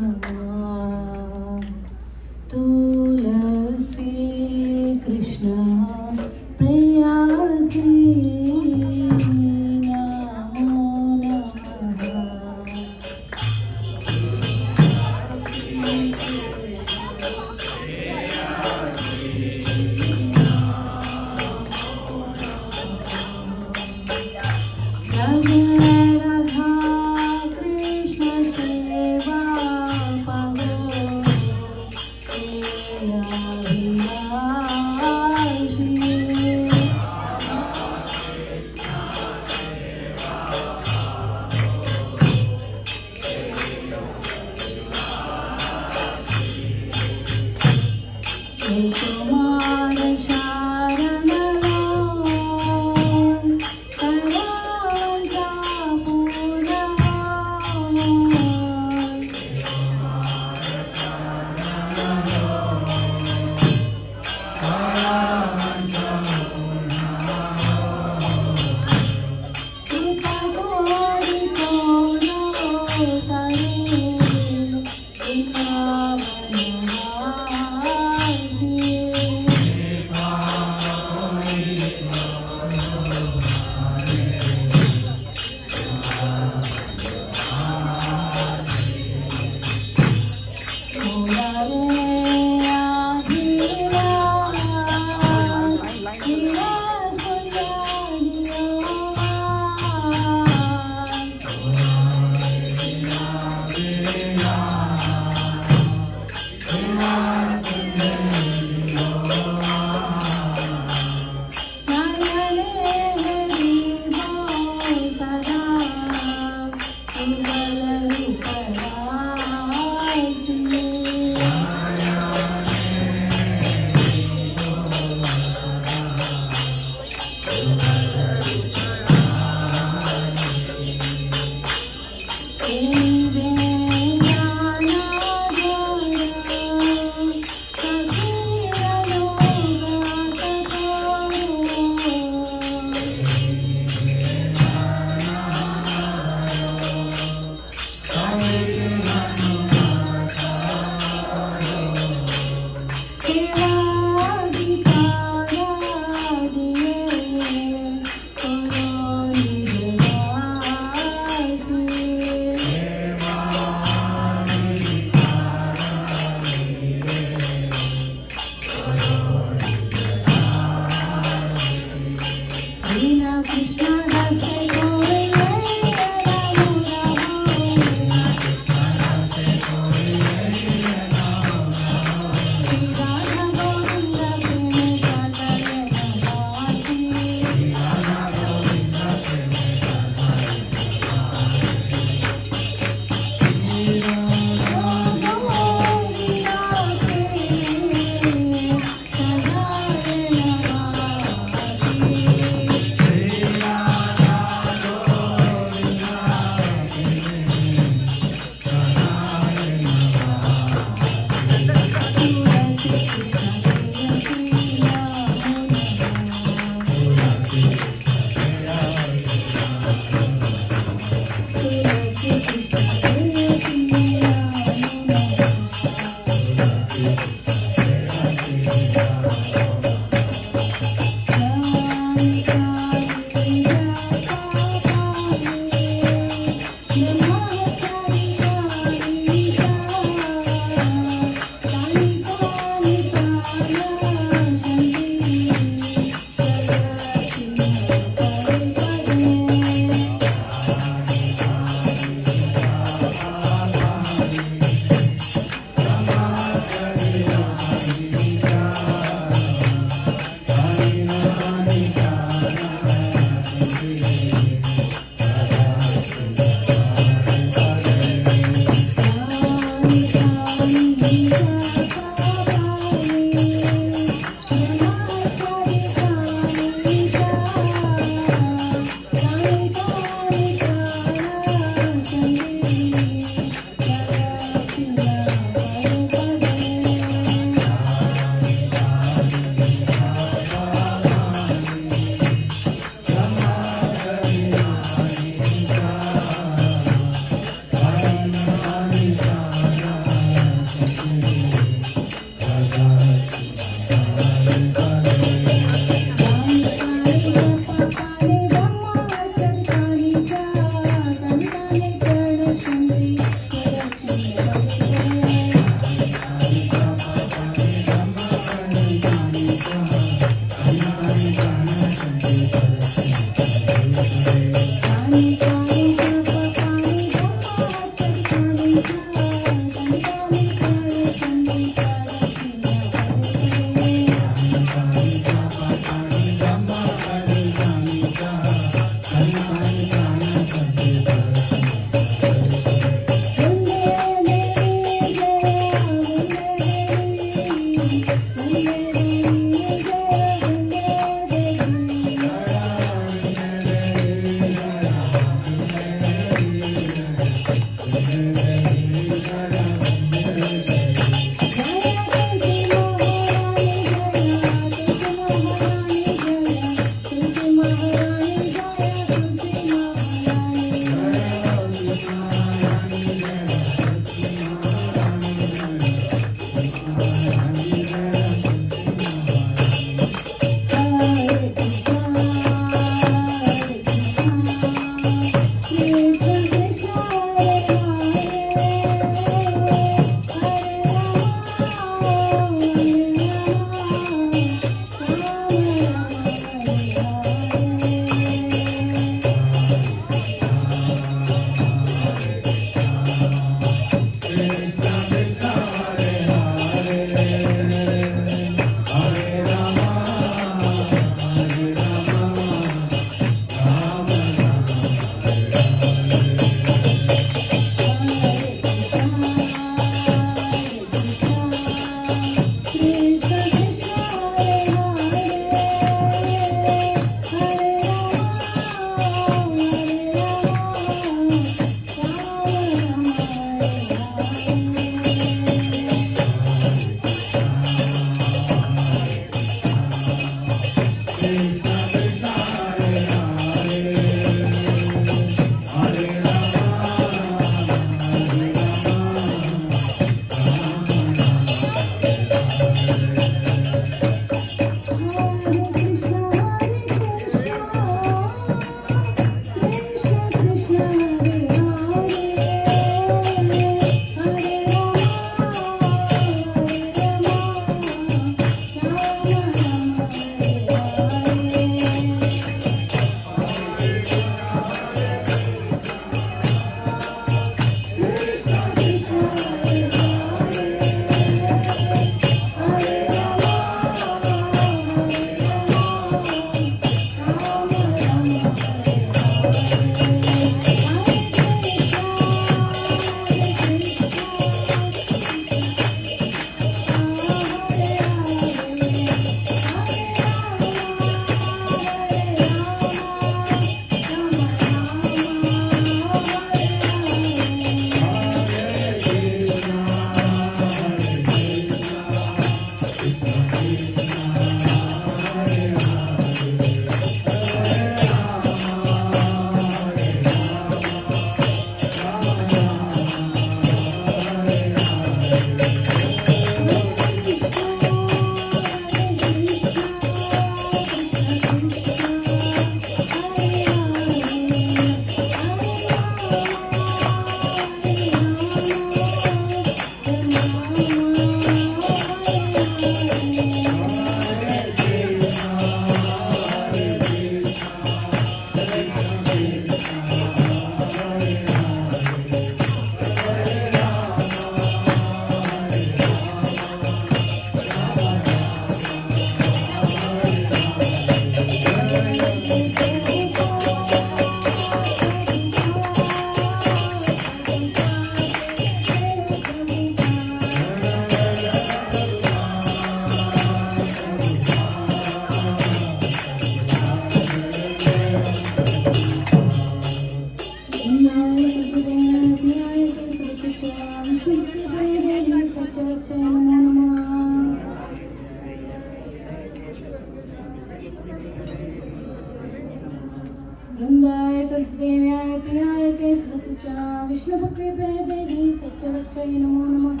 देव्याय तुलसी देव्याय प्रियाय केशवसुचा विष्णु भक्ति प्रिय देवी सच्चवच्चै नमो नमः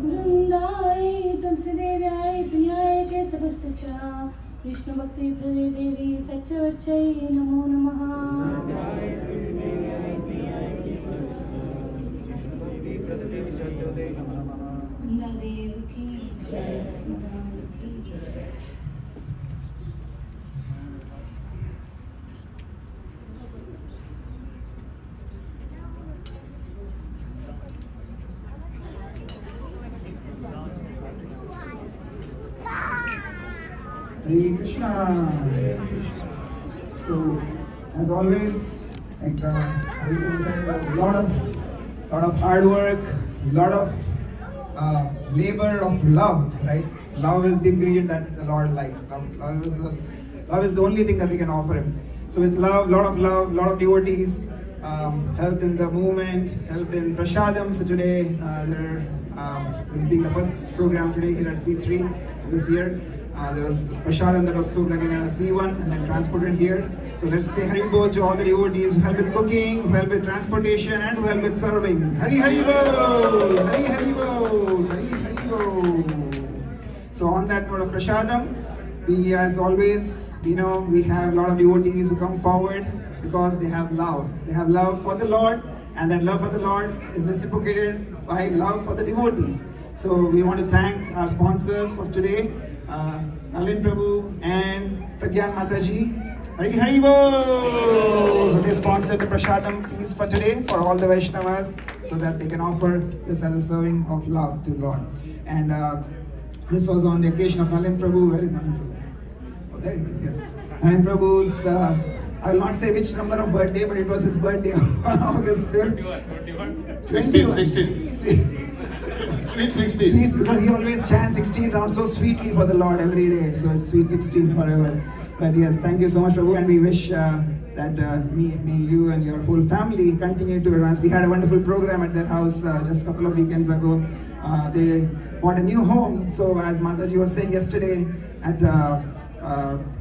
वृंदाय तुलसी देव्याय प्रियाय केशवसुचा विष्णु भक्ति प्रिय देवी सच्चवच्चै नमो नमः वृंदादेव की जय तुलसीदास की जय Hare Krishna. So, as always, like Hari said, there's a lot of hard work, lot of labor of love, right? Love is the ingredient that the Lord likes. Love is the only thing that we can offer Him. So, with love, lot of devotees helped in the movement, helped in Prashadam. So today, there will be the first program today here at C3 this year. There was Prashadam that was cooked again at C1 and then transported here. So let's say Hari Bol to all the devotees who help with cooking, who help with transportation, and who help with serving. Hari Hari Bol! Hari Hari Bol! Hari Hari Bol! So on that note of Prashadam, we as always, we have a lot of devotees who come forward because they have love. They have love for the Lord, and that love for the Lord is reciprocated by love for the devotees. So we want to thank our sponsors for today, Nalin Prabhu and Pragyan Mataji. Hari Hari Bol! So they sponsored the Prashadam feast for today for all the Vaishnavas so that they can offer this as a serving of love to the Lord. And this was on the occasion of Nalin Prabhu. Where is Nalin Prabhu? Oh, there he is, yes. Nalin Prabhu's, I will not say which number of birthday, but it was his birthday on August 5th. 16. Sweet 16. Sweet, because he always chants 16 rounds so sweetly for the Lord every day. So it's sweet 16 forever. But yes, thank you so much, Prabhu, and we wish that may you and your whole family continue to advance. We had a wonderful program at their house just a couple of weekends ago. They bought a new home. So as Mataji was saying yesterday at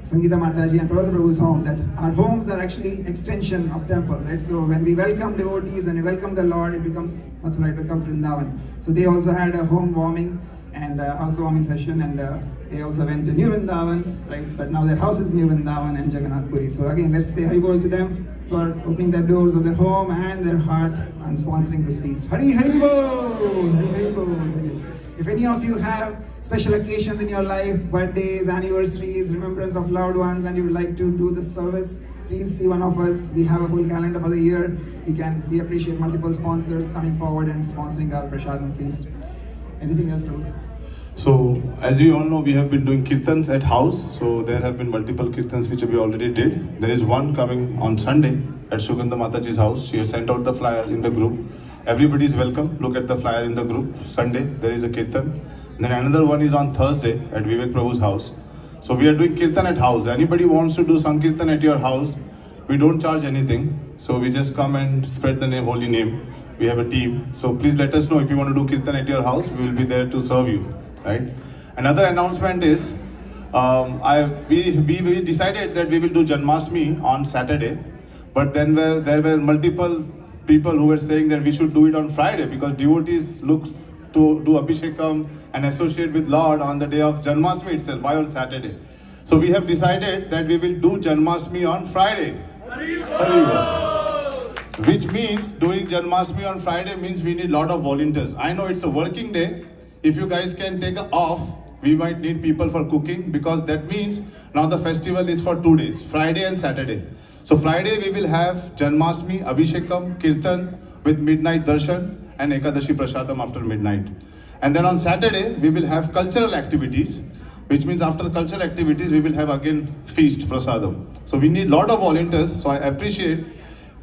Sangeeta Mataji and Prabhupada Prabhu's home, that our homes are actually extension of temple, right? So when we welcome devotees, when we welcome the Lord, it becomes Mathura, it becomes Vrindavan. So they also had a home warming and house warming session, and they also went to New Vrindavan, right? But now their house is New Vrindavan and Jagannath Puri. So again, let's say Hari Bol to them for opening the doors of their home and their heart and sponsoring this feast. Hari Hari Bol! Hari Hari Bol! If any of you have special occasions in your life, birthdays, anniversaries, remembrance of loved ones, and you would like to do this service, please see one of us. We have a whole calendar for the year. We appreciate multiple sponsors coming forward and sponsoring our Prashadam feast. Anything else, Prabhu? So, as you all know, we have been doing kirtans at house. So, there have been multiple kirtans which we already did. There is one coming on Sunday at Sugandha Mataji's house. She has sent out the flyer in the group. Everybody is welcome. Look at the flyer in the group. Sunday, there is a kirtan. Then another one is on Thursday at Vivek Prabhu's house. So, we are doing kirtan at house. Anybody wants to do Sankirtan at your house, we don't charge anything. So, we just come and spread the name, holy name. We have a team. So, please let us know if you want to do kirtan at your house. We will be there to serve you. Right? Another announcement is, we decided that we will do Janmashtami on Saturday, but then there were multiple people who were saying that we should do it on Friday because devotees look to do Abhishekam and associate with Lord on the day of Janmashtami itself. Why on Saturday? So we have decided that we will do Janmashtami on Friday. Which means doing Janmashtami on Friday means we need a lot of volunteers. I know it's a working day. If you guys can take off, we might need people for cooking because that means now the festival is for 2 days, Friday and Saturday. So Friday we will have Janmashtami, Abhishekam, Kirtan with midnight darshan and Ekadashi Prashadam after midnight. And then on Saturday we will have cultural activities, which means after cultural activities we will have again feast Prasadam. So we need a lot of volunteers, so I appreciate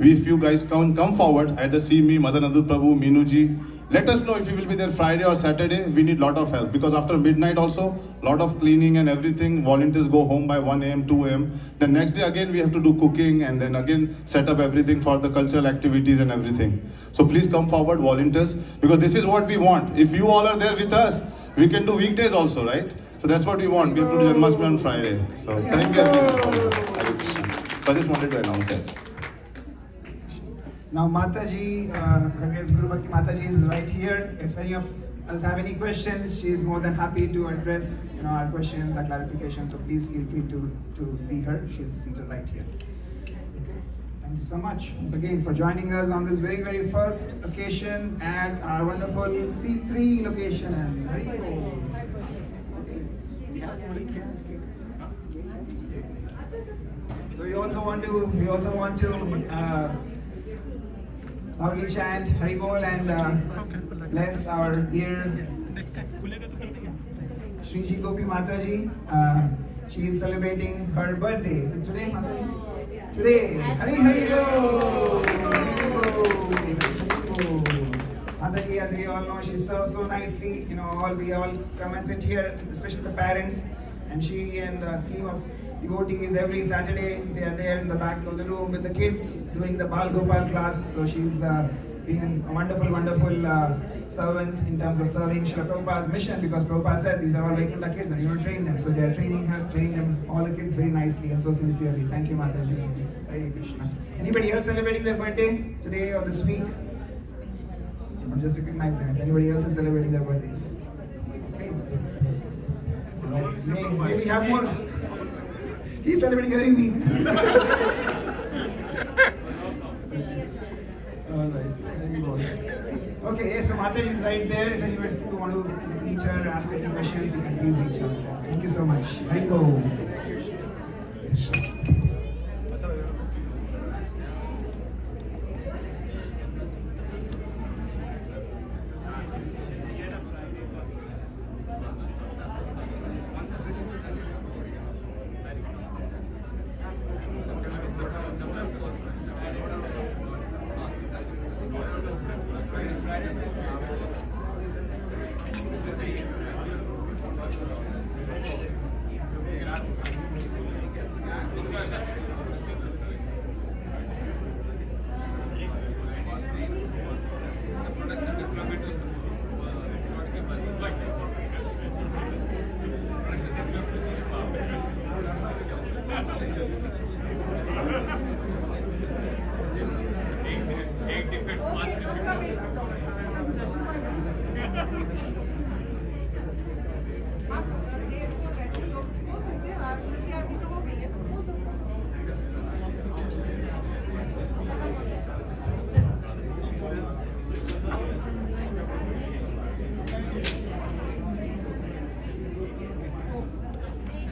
if you guys come forward, either see me, Madanandu Prabhu, Minuji. Let us know if you will be there Friday or Saturday. We need a lot of help because after midnight also, a lot of cleaning and everything. Volunteers go home by 1 a.m., 2 a.m. The next day again we have to do cooking and then again set up everything for the cultural activities and everything. So please come forward, volunteers, because this is what we want. If you all are there with us, we can do weekdays also, right? So that's what we want. We have to do Janmashtami on Friday. So thank you everyone for Hare Krishna. So I just wanted to announce that. Now Mataji, Her Grace Guru Bhakti Mataji is right here. If any of us have any questions, she is more than happy to address our questions, our clarifications. So please feel free to see her. She's seated right here. Okay. Thank you so much once again for joining us on this very, very first occasion at our wonderful C3 location. And very cool. So we also want to loudly chant Hari Bol and bless our dear Shriji Gopi Mataji. She is celebrating her birthday. Is it today, Mataji? Today. Hari Hari Bol. Mataji, as we all know, she serves so nicely. We all come and sit here, especially the parents. And she and the team of devotees, every Saturday they are there in the back of the room with the kids doing the Bal Gopal class. So she's been a wonderful, wonderful servant in terms of serving Srila Prabhupada's mission, because Prabhupada said these are all Vaikuntha kids and you will train them. So they are training them, all the kids, very nicely and so sincerely. Thank you, Mataji. Hare Krishna. Anybody else celebrating their birthday today or this week? I'll just recognize them. If anybody else is celebrating their birthdays. Okay. May we have more? He's celebrating every week. Okay, so Mataji is right there. If anybody want to reach her, ask any questions, you can please reach her. Thank you so much. Hari Bol.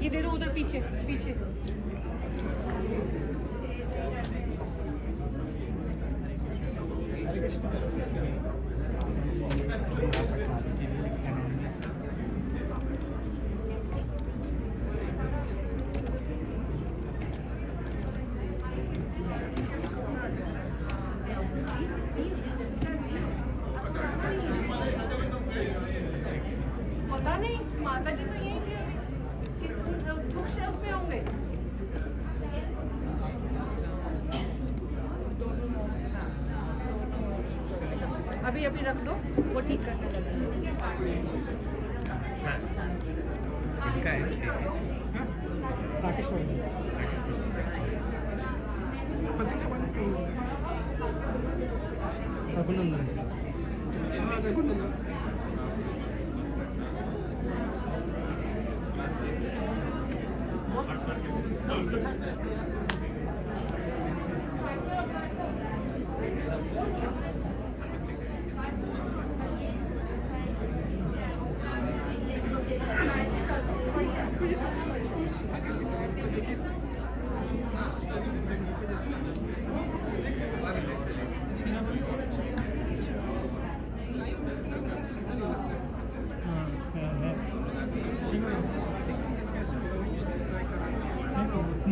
ये दे दो उधर पीछे पीछे पता नहीं माता जी तो यही थे बुक शेल्फ पे होंगे अभी अभी रख दो वो ठीक करने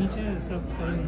नीचे सब सही